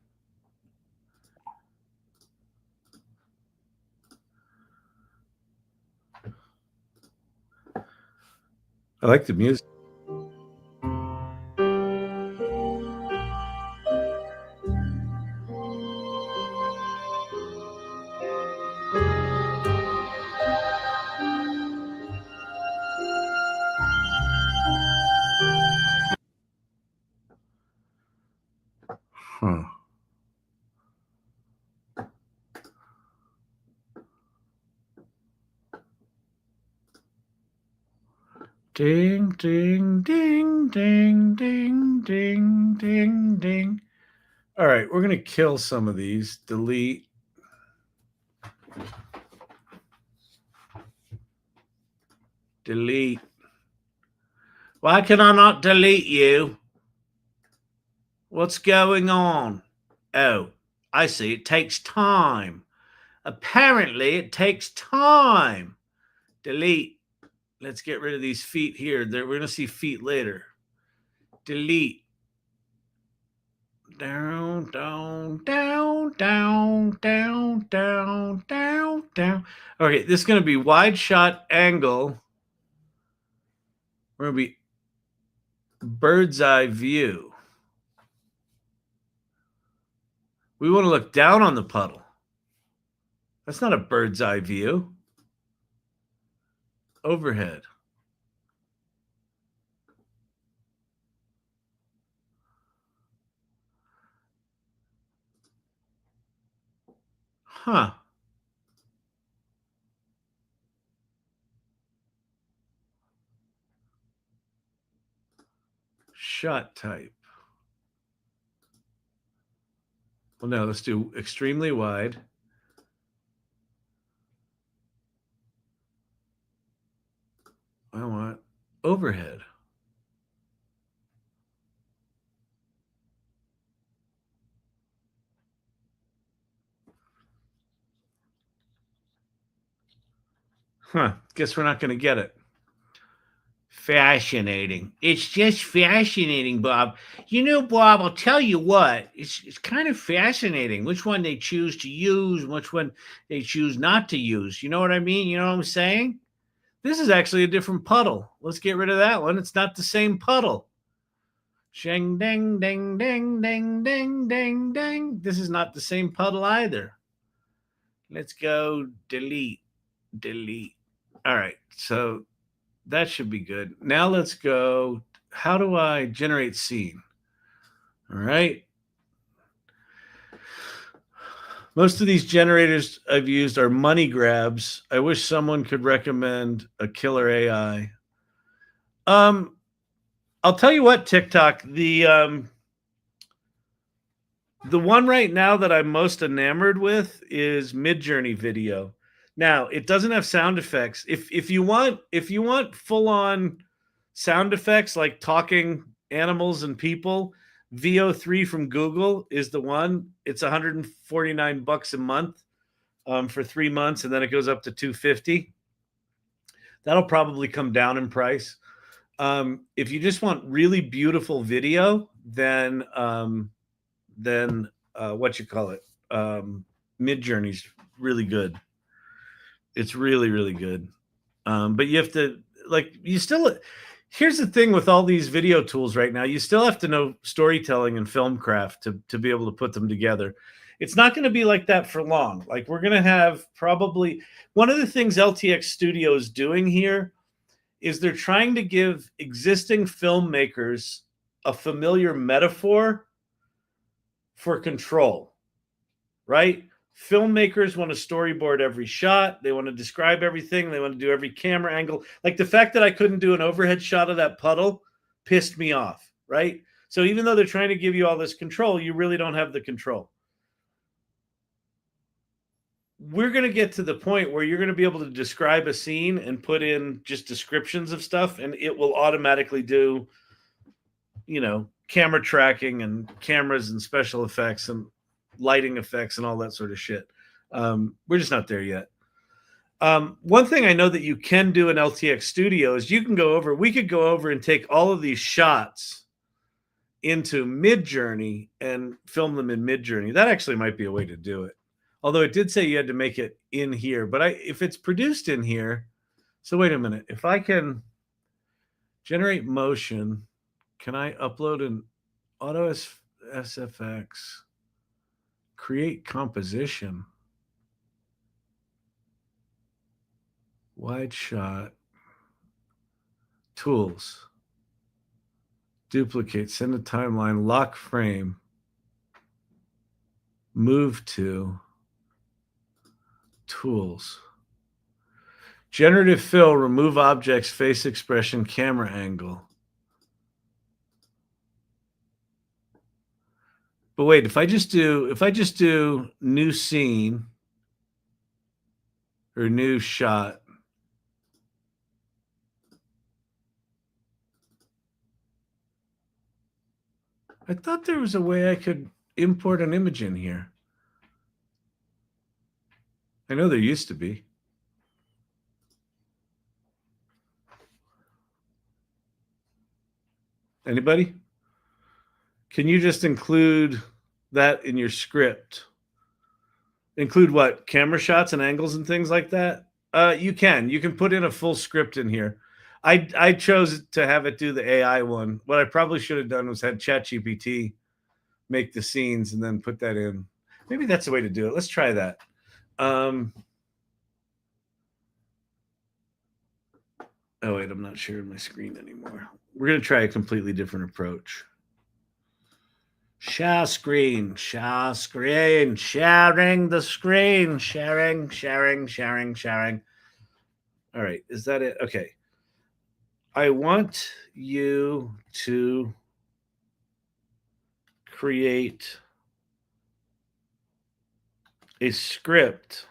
I like the music. Huh. Ding, ding, ding, ding, ding, ding, ding, ding. All right, we're going to kill some of these. Delete. Delete. Why can I not delete you? What's going on? Oh, I see. It takes time. Apparently, it takes time. Delete. Let's get rid of these feet here. We're going to see feet later. Delete. Down, down, down, down, down, down, down, down. Okay, this is going to be wide shot angle. We're going to be bird's eye view. We want to look down on the puddle. That's not a bird's eye view. Overhead. Huh. Shot type. Well, no, let's do extremely wide. I want overhead. Huh. Guess we're not going to get it. Fascinating. It's just fascinating, Bob. You know, Bob, I'll tell you what, it's kind of fascinating which one they choose to use, which one they choose not to use. You know what I mean? You know what I'm saying? This is actually a different puddle. Let's get rid of that one. It's not the same puddle. Shang, dang, dang, dang, dang, dang, dang, dang. This is not the same puddle either. Let's go delete, delete. All right, so that should be good. Now let's go. How do I generate scene? All right. Most of these generators I've used are money grabs. I wish someone could recommend a killer AI. I'll tell you what, TikTok, the one right now that I'm most enamored with is Midjourney video. Now, it doesn't have sound effects. If you want full on sound effects like talking animals and people, VO3 from Google is the one. It's $149 a month for 3 months, and then it goes up to $250. That'll probably come down in price. If you just want really beautiful video, then what you call it, Midjourney's really good. It's really, really good. But you have to, here's the thing with all these video tools right now, you still have to know storytelling and film craft to be able to put them together. It's not going to be like that for long. Like, we're going to have probably, one of the things LTX Studio is doing here is they're trying to give existing filmmakers a familiar metaphor for control, right? Filmmakers want to storyboard every shot. They want to describe everything. They want to do every camera angle. Like, the fact that I couldn't do an overhead shot of that puddle pissed me off, right? So even though they're trying to give you all this control, you really don't have the control. We're going to get to the point where you're going to be able to describe a scene and put in just descriptions of stuff, and it will automatically do, camera tracking and cameras and special effects and lighting effects and all that sort of shit. We're just not there yet. One thing I know that you can do in LTX Studio is we could go over and take all of these shots into Midjourney and film them in Midjourney. That actually might be a way to do it. Although it did say you had to make it in here, but if it's produced in here, so wait a minute. If I can generate motion, can I upload an auto SFX, create composition, wide shot, tools, duplicate, send a timeline, lock frame, move to, tools, generative fill, remove objects, face expression, camera angle. But wait, if I just do new scene or new shot, I thought there was a way I could import an image in here. I know there used to be. Anybody? Can you just include that in your script? Include what? Camera shots and angles and things like that? You can put in a full script in here. I chose to have it do the AI one. What I probably should have done was had ChatGPT make the scenes and then put that in. Maybe that's the way to do it. Let's try that. Oh wait, I'm not sharing my screen anymore. We're gonna try a completely different approach. Share screen, sharing the screen, sharing. All right, is that it? Okay. I want you to create a script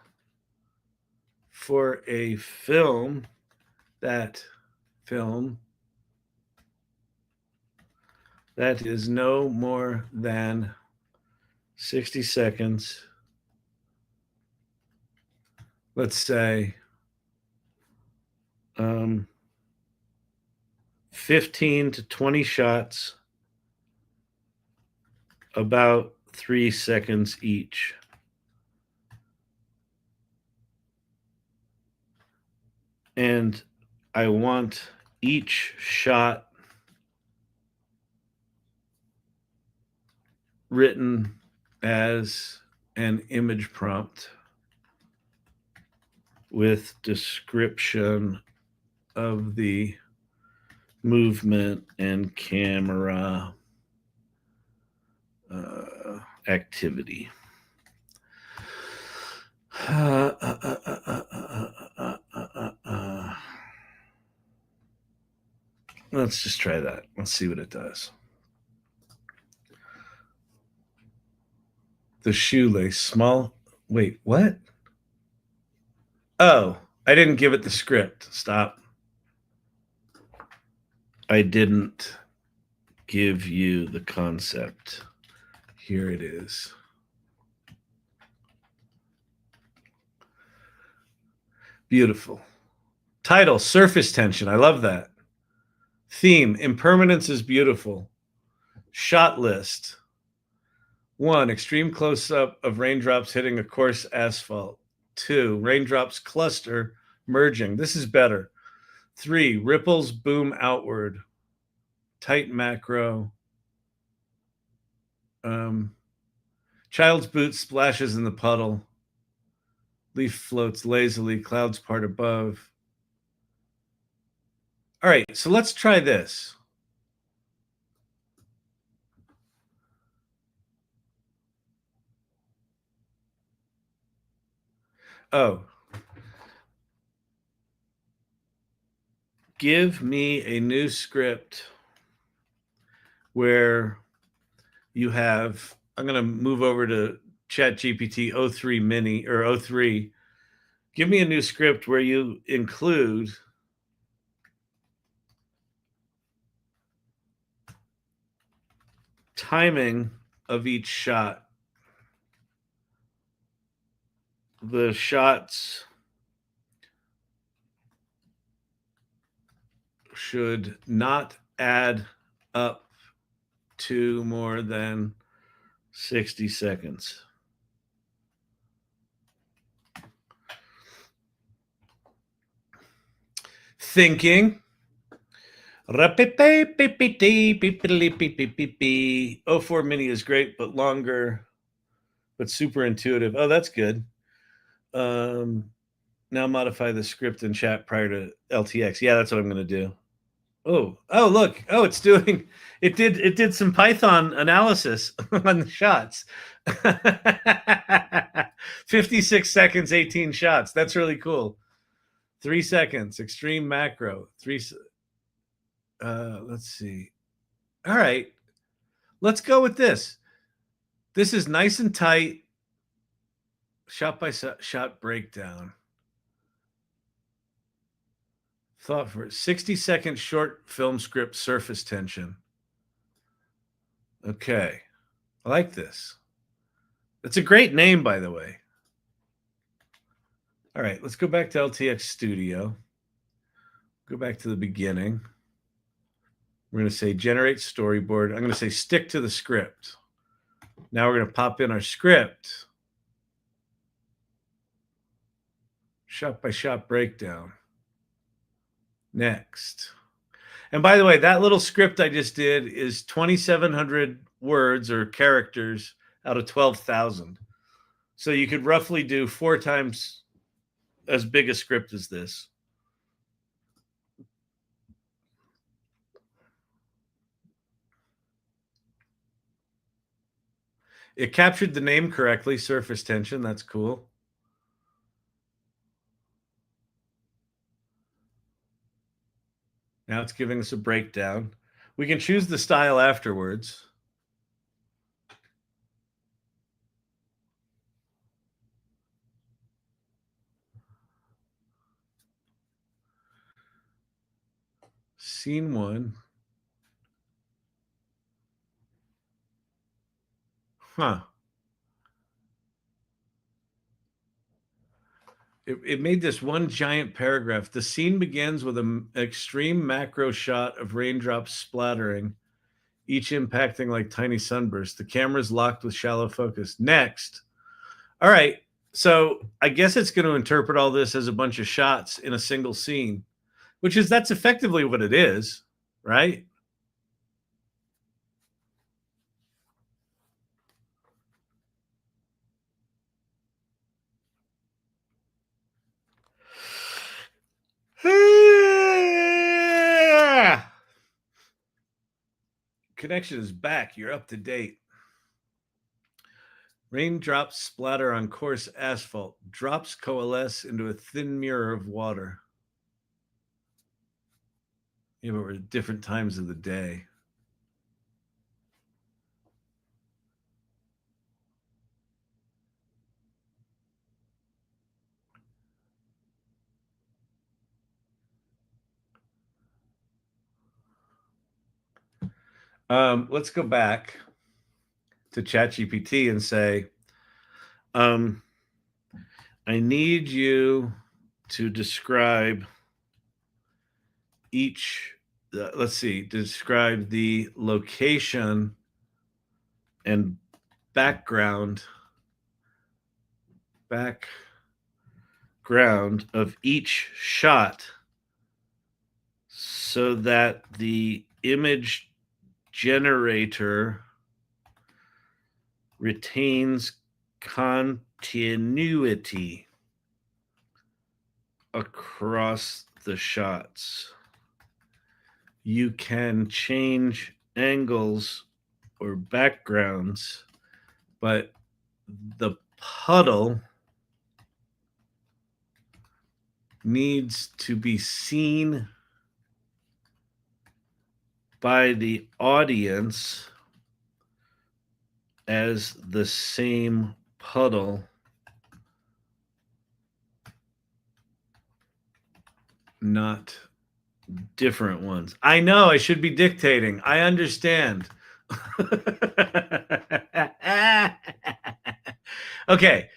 for a film that is no more than 60 seconds. Let's say 15 to 20 shots, about 3 seconds each. And I want each shot written as an image prompt with description of the movement and camera activity. Let's just try that. Let's see what it does. The shoelace, small. Wait, what? Oh, I didn't give it the script. Stop. I didn't give you the concept. Here it is. Beautiful. Title, surface tension. I love that. Theme, impermanence is beautiful. Shot list. 1, extreme close-up of raindrops hitting a coarse asphalt. 2, raindrops cluster merging. This is better. 3, ripples boom outward. Tight macro. Child's boot splashes in the puddle. Leaf floats lazily. Clouds part above. All right, so let's try this. Oh. Give me a new script where you have, I'm going to move over to ChatGPT 03 mini or 03. Give me a new script where you include timing of each shot. The shots should not add up to more than 60 seconds. Thinking. 04 mini is great, but longer, but super intuitive. Oh, that's good. Now modify the script in chat prior to LTX. Yeah, that's what I'm going to do. Oh, look. Oh, it's doing, it did some Python analysis on the shots. 56 seconds, 18 shots. That's really cool. 3 seconds, extreme macro. Let's see. All right. Let's go with this. This is nice and tight. Shot by shot breakdown. Thought for 60-second short film script, surface tension. Okay. I like this. It's a great name, by the way. All right, let's go back to LTX Studio. Go back to the beginning. We're going to say generate storyboard. I'm going to say stick to the script. Now we're going to pop in our script. Shot by shot breakdown. Next. And by the way, that little script I just did is 2,700 words or characters out of 12,000. So you could roughly do 4 times as big a script as this. It captured the name correctly, Surface Tension. That's cool. Now it's giving us a breakdown. We can choose the style afterwards. Scene 1. Huh. It made this one giant paragraph. The scene begins with an extreme macro shot of raindrops splattering, each impacting like tiny sunbursts. The camera's locked with shallow focus. Next. All right. So I guess it's going to interpret all this as a bunch of shots in a single scene, that's effectively what it is, right? Connection is back. You're up to date. Raindrops splatter on coarse asphalt. Drops coalesce into a thin mirror of water. Yeah, but we're at different times of the day. Let's go back to ChatGPT and say, I need you to describe describe the location and background of each shot so that the image generator retains continuity across the shots. You can change angles or backgrounds, but the puddle needs to be seen by the audience as the same puddle, not different ones. I know I should be dictating. I understand. Okay.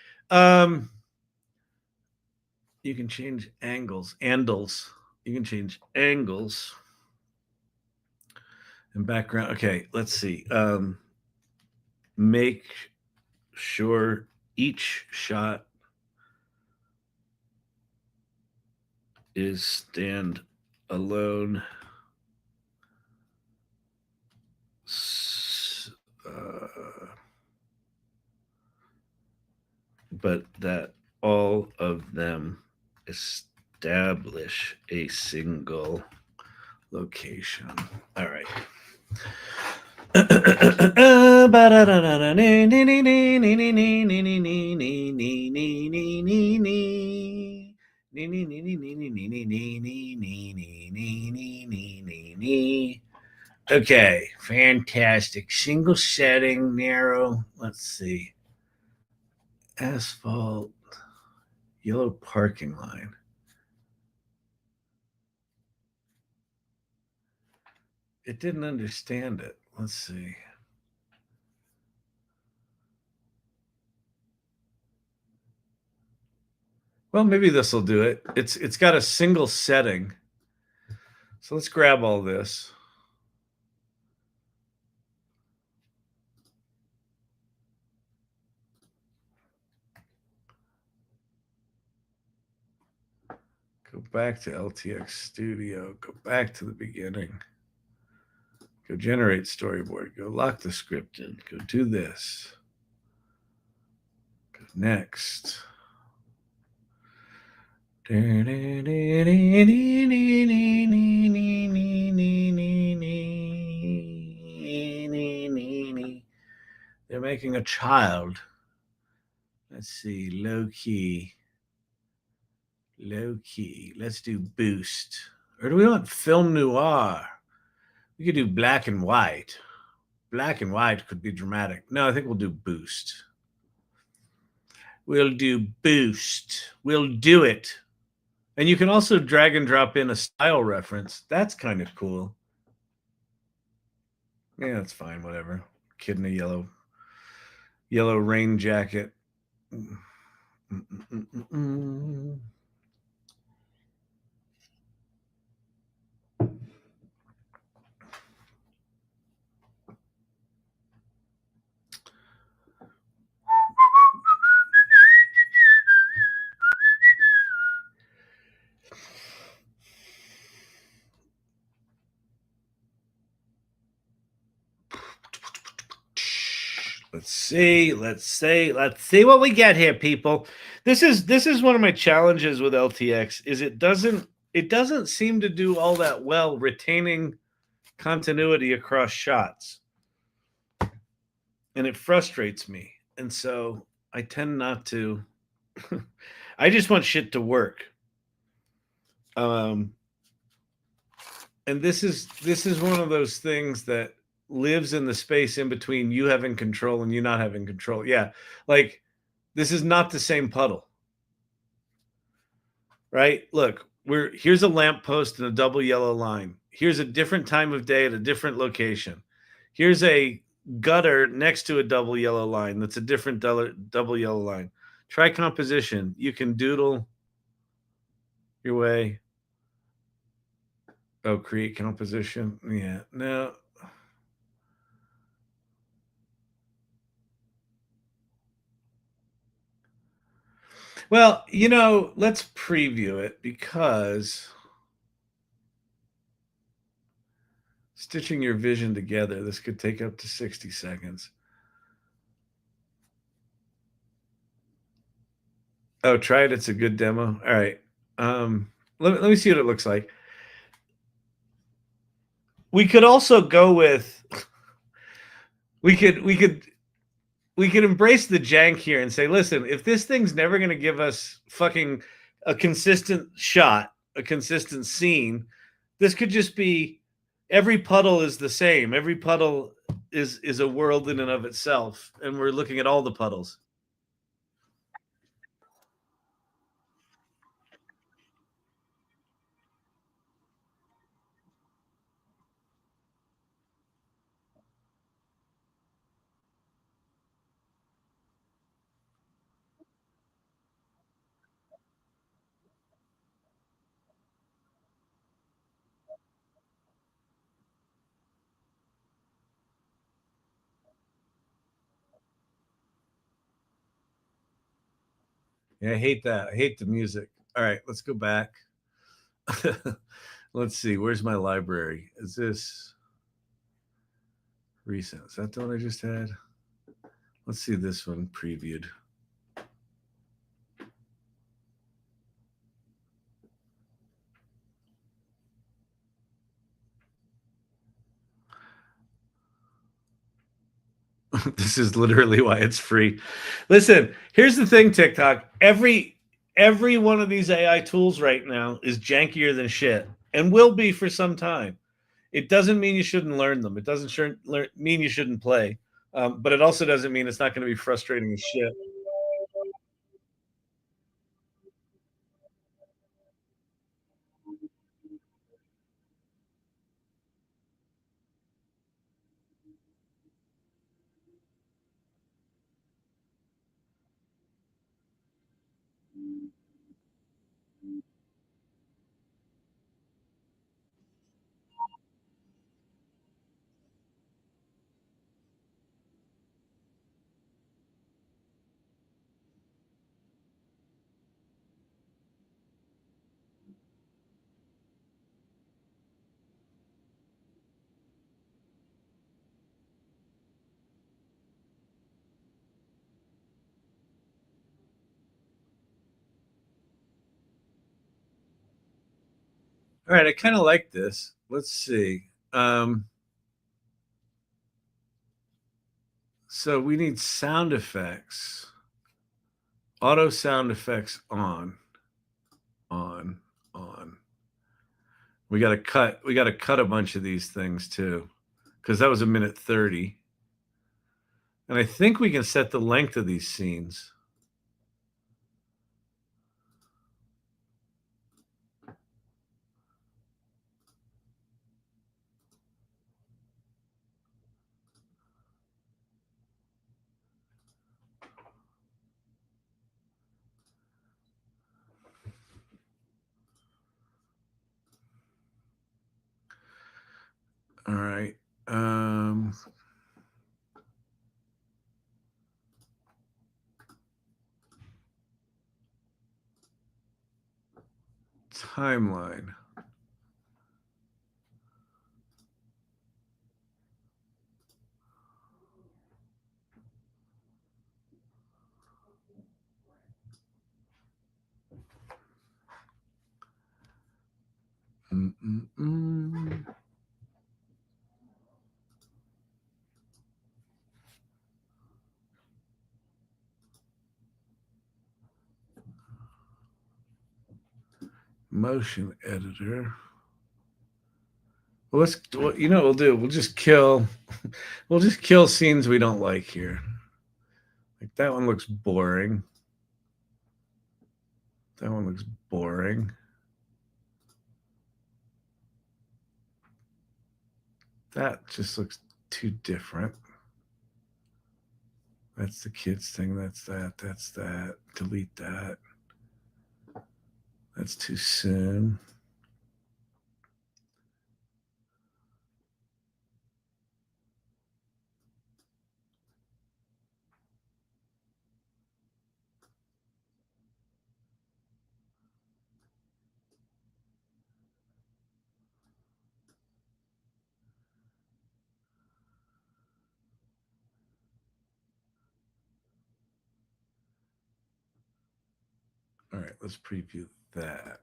You can change angles. You can change angles and background. Okay, let's see. Make sure each shot is stand alone. But that all of them establish a single location. All right. Okay, fantastic. Single setting, narrow. Let's see. Asphalt, yellow parking line. It didn't understand it. Let's see. Well, maybe this will do it. It's got a single setting. So let's grab all this. Go back to LTX Studio. Go back to the beginning. Go generate storyboard. Go lock the script in. Go do this. Go next. They're making a child. Let's see, low key. Low key. Let's do boost. Or do we want film noir? We could do black and white. Black and white could be dramatic. No, I think we'll do boost. We'll do boost. We'll do it. And you can also drag and drop in a style reference. That's kind of cool. Yeah, that's fine. Whatever. Kid in a yellow rain jacket. Let's see what we get here, people. This is one of my challenges with LTX is it doesn't seem to do all that well retaining continuity across shots. And it frustrates me. And so I tend not to I just want shit to work. And this is one of those things that lives in the space in between you having control and you not having control. Yeah. Like this is not the same puddle. Right? Look, here's a lamppost and a double yellow line. Here's a different time of day at a different location. Here's a gutter next to a double yellow line. That's a different double yellow line. Try composition. You can doodle your way. Oh, create composition. Yeah. No. Well, let's preview it because stitching your vision together, this could take up to 60 seconds. Oh, try it. It's a good demo. All right. Let me see what it looks like. We could also go with we could embrace the jank here and say, listen, if this thing's never going to give us fucking a consistent shot, a consistent scene, this could just be every puddle is the same. Every puddle is a world in and of itself, and we're looking at all the puddles. Yeah, I hate that. I hate the music. All right, let's go back. Let's see. Where's my library? Is this recent? Is that the one I just had? Let's see this one previewed. This is literally why it's free. Listen, here's the thing, TikTok. Every one of these AI tools right now is jankier than shit and will be for some time. It doesn't mean you shouldn't learn them. It doesn't mean you shouldn't play. But it also doesn't mean it's not going to be frustrating as shit. All right, I kind of like this. Let's see. So we need sound effects. Auto sound effects on. We got to cut a bunch of these things too, because that was 1:30. And I think we can set the length of these scenes. All right. Timeline. Motion editor. Well, you know what we'll do? We'll just kill scenes we don't like here. Like that one looks boring. That one looks boring. That just looks too different. That's the kids thing. That's that. That's that. Delete that. That's too soon. All right, let's preview that.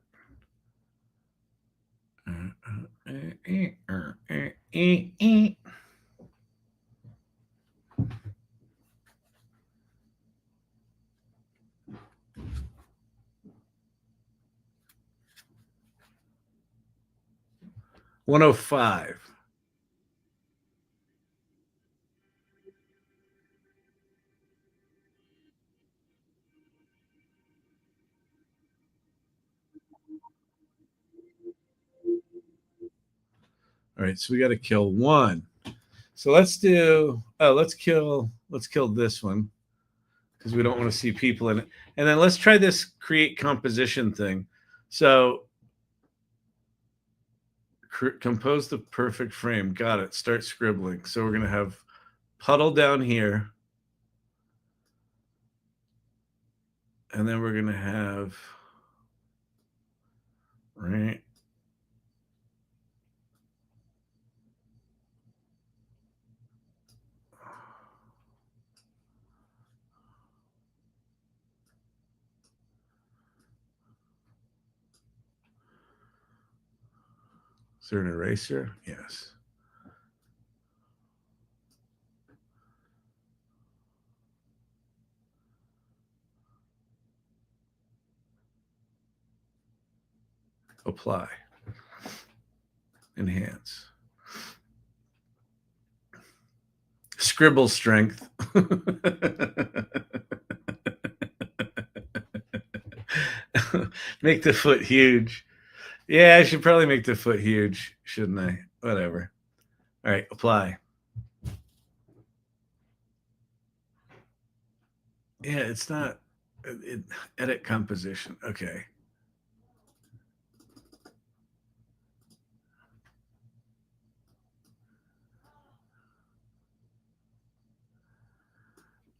105. All right, so we got to kill one. So let's kill this one because we don't want to see people in it. And then let's try this create composition thing. So compose the perfect frame. Got it. Start scribbling. So we're going to have puddle down here. And then we're going to have right. Is there an eraser? Yes. Apply. Enhance. Scribble strength. Make the foot huge. Yeah, I should probably make the foot huge, shouldn't I? Whatever. All right, apply. Yeah, it's not edit composition. Okay.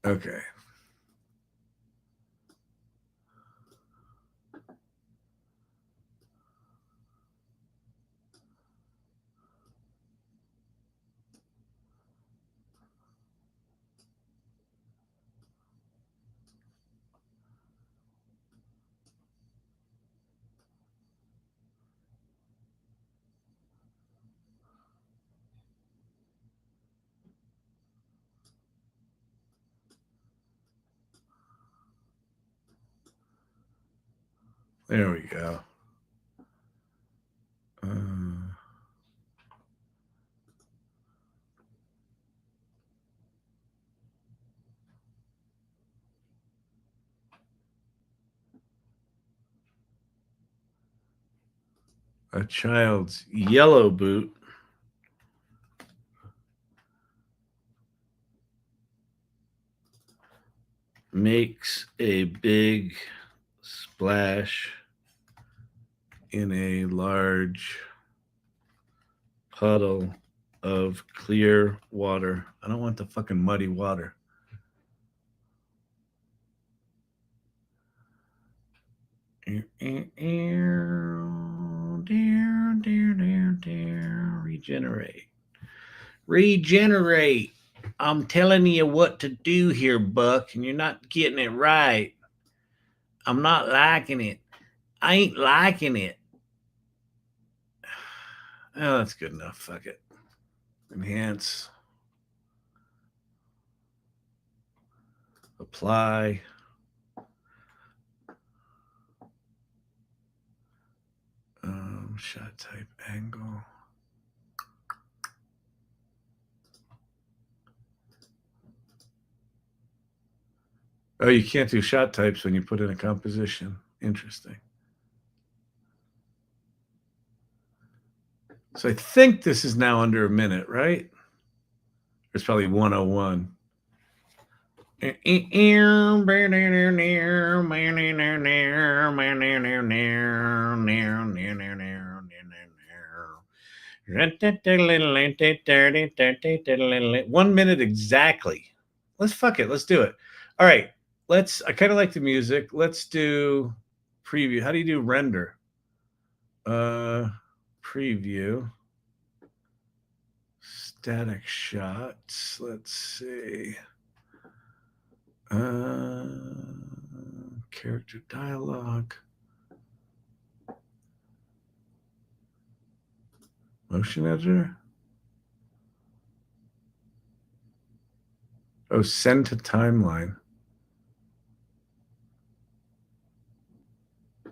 Okay. There we go. A child's yellow boot makes a big splash in a large puddle of clear water. I don't want the fucking muddy water. Regenerate. Regenerate. I'm telling you what to do here, Buck, and you're not getting it right. I'm not liking it. I ain't liking it. Oh, that's good enough. Fuck it. Enhance. Apply. Shot type angle. Oh, you can't do shot types when you put in a composition. Interesting. So I think this is now under a minute, right? It's probably 101. One minute exactly. Let's fuck it. Let's do it. All right. I kind of like the music. Let's do preview. How do you do render? Preview. Static shots. Let's see. Character dialogue. Motion editor. Oh, send to timeline.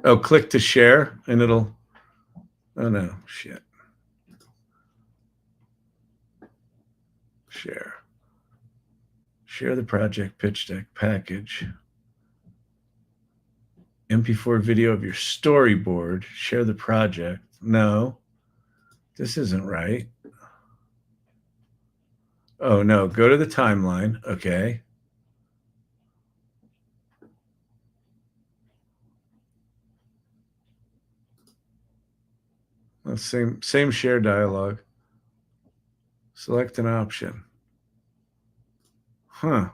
Oh, click to share and it'll. Oh no, shit. Share. Share the project pitch deck package. MP4 video of your storyboard. Share the project. No, this isn't right. Oh no, go to the timeline. Okay. Well, same share dialogue. Select an option. Huh.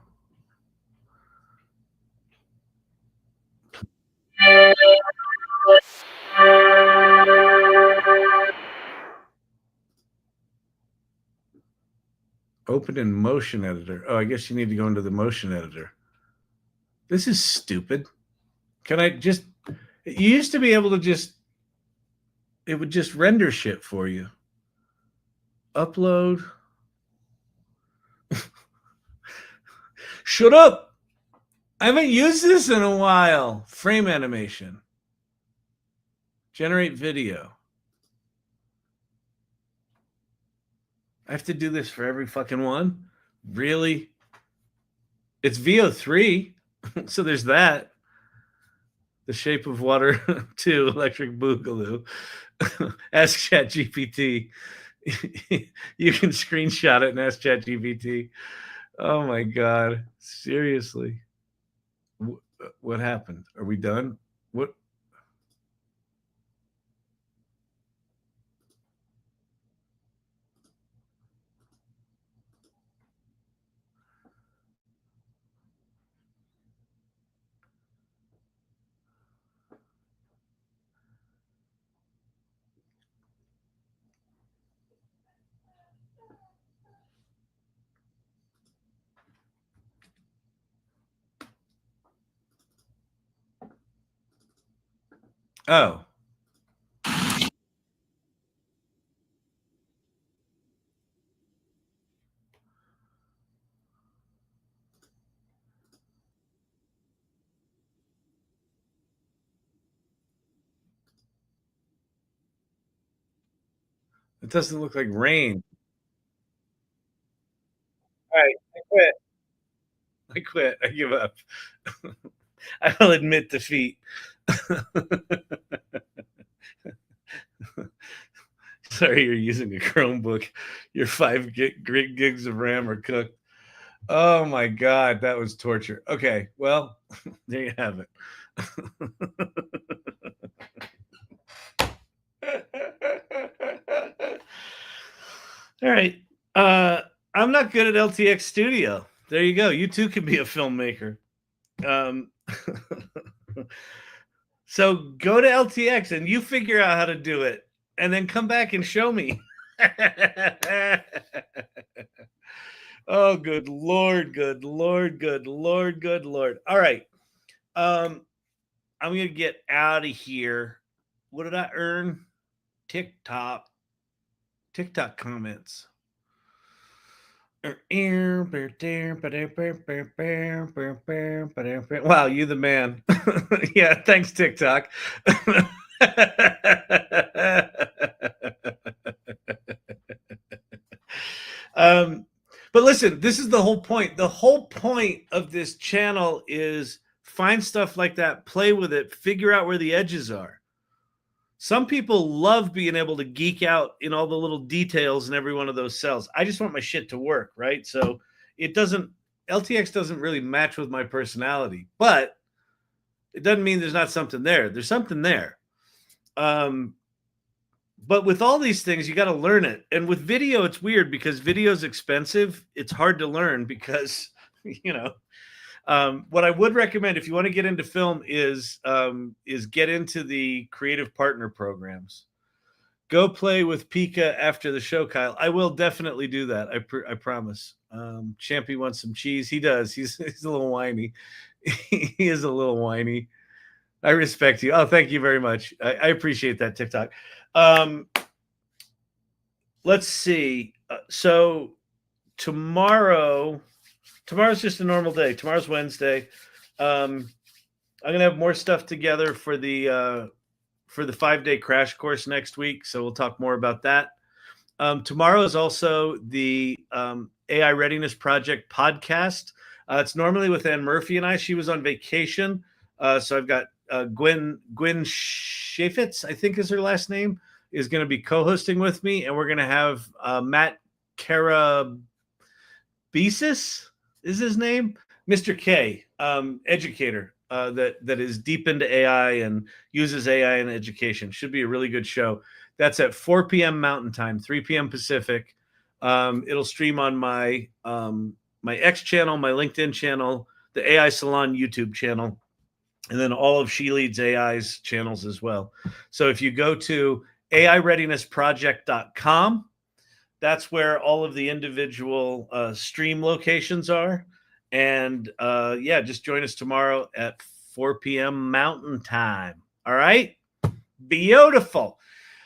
Open in motion editor. Oh, I guess you need to go into the motion editor. This is stupid. Can I just, you used to be able to just, it would just render shit for you. Upload. Shut up. I haven't used this in a while. Frame animation. Generate video. I have to do this for every fucking one? Really? It's VO3, so there's that. The Shape of Water 2, Electric Boogaloo. Ask ChatGPT. You can screenshot it and ask ChatGPT. Oh my God. Seriously. What happened? Are we done? What? Oh. It doesn't look like rain. All right, I quit. I quit. I give up. I will admit defeat. Sorry, you're using a Chromebook. Your 5 gigs of RAM are cooked. Oh my God, that was torture. Okay, well, there you have it. All right. I'm not good at LTX Studio. There you go. You too can be a filmmaker. So go to LTX and you figure out how to do it, and then come back and show me. Oh, good Lord, good Lord, good Lord, good Lord. All right. I'm going to get out of here. What did I earn? TikTok comments. Wow, you the man. Yeah, thanks, TikTok. But listen, this is the whole point. The whole point of this channel is find stuff like that, play with it, figure out where the edges are. Some people love being able to geek out in all the little details in every one of those cells. I just want my shit to work, right? So LTX doesn't really match with my personality, but it doesn't mean there's not something there. There's something there. But with all these things, you got to learn it. And with video, it's weird because video is expensive. It's hard to learn because, what I would recommend if you want to get into film is get into the creative partner programs. Go play with Pika after the show, Kyle. I will definitely do that. I promise. Champy wants some cheese. He does. He's a little whiny. He is a little whiny. I respect you. Oh, thank you very much. I appreciate that, TikTok. Let's see. So tomorrow's just a normal day. Tomorrow's Wednesday. I'm gonna have more stuff together for the 5-day crash course next week. So we'll talk more about that. Tomorrow is also the AI Readiness Project podcast. It's normally with Ann Murphy and I. She was on vacation. So I've got Gwen Shafitz, I think is her last name, is going to be co-hosting with me. And we're going to have Matt Karabesis is his name. Mr. K, educator that is deep into AI and uses AI in education. Should be a really good show. That's at 4 p.m. Mountain Time, 3 p.m. Pacific. It'll stream on my X channel, my LinkedIn channel, the AI Salon YouTube channel, and then all of She Leads AI's channels as well. So if you go to AIReadinessProject.com, that's where all of the individual stream locations are. And just join us tomorrow at 4 p.m. Mountain Time. All right? Beautiful.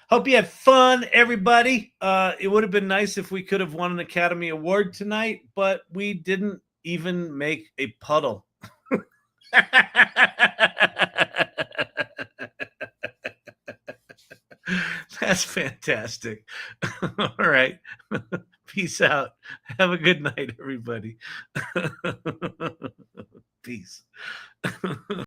Hope you had fun, everybody. It would have been nice if we could have won an Academy Award tonight, but we didn't even make a puddle. That's fantastic. All right. Peace out. Have a good night, everybody. Peace.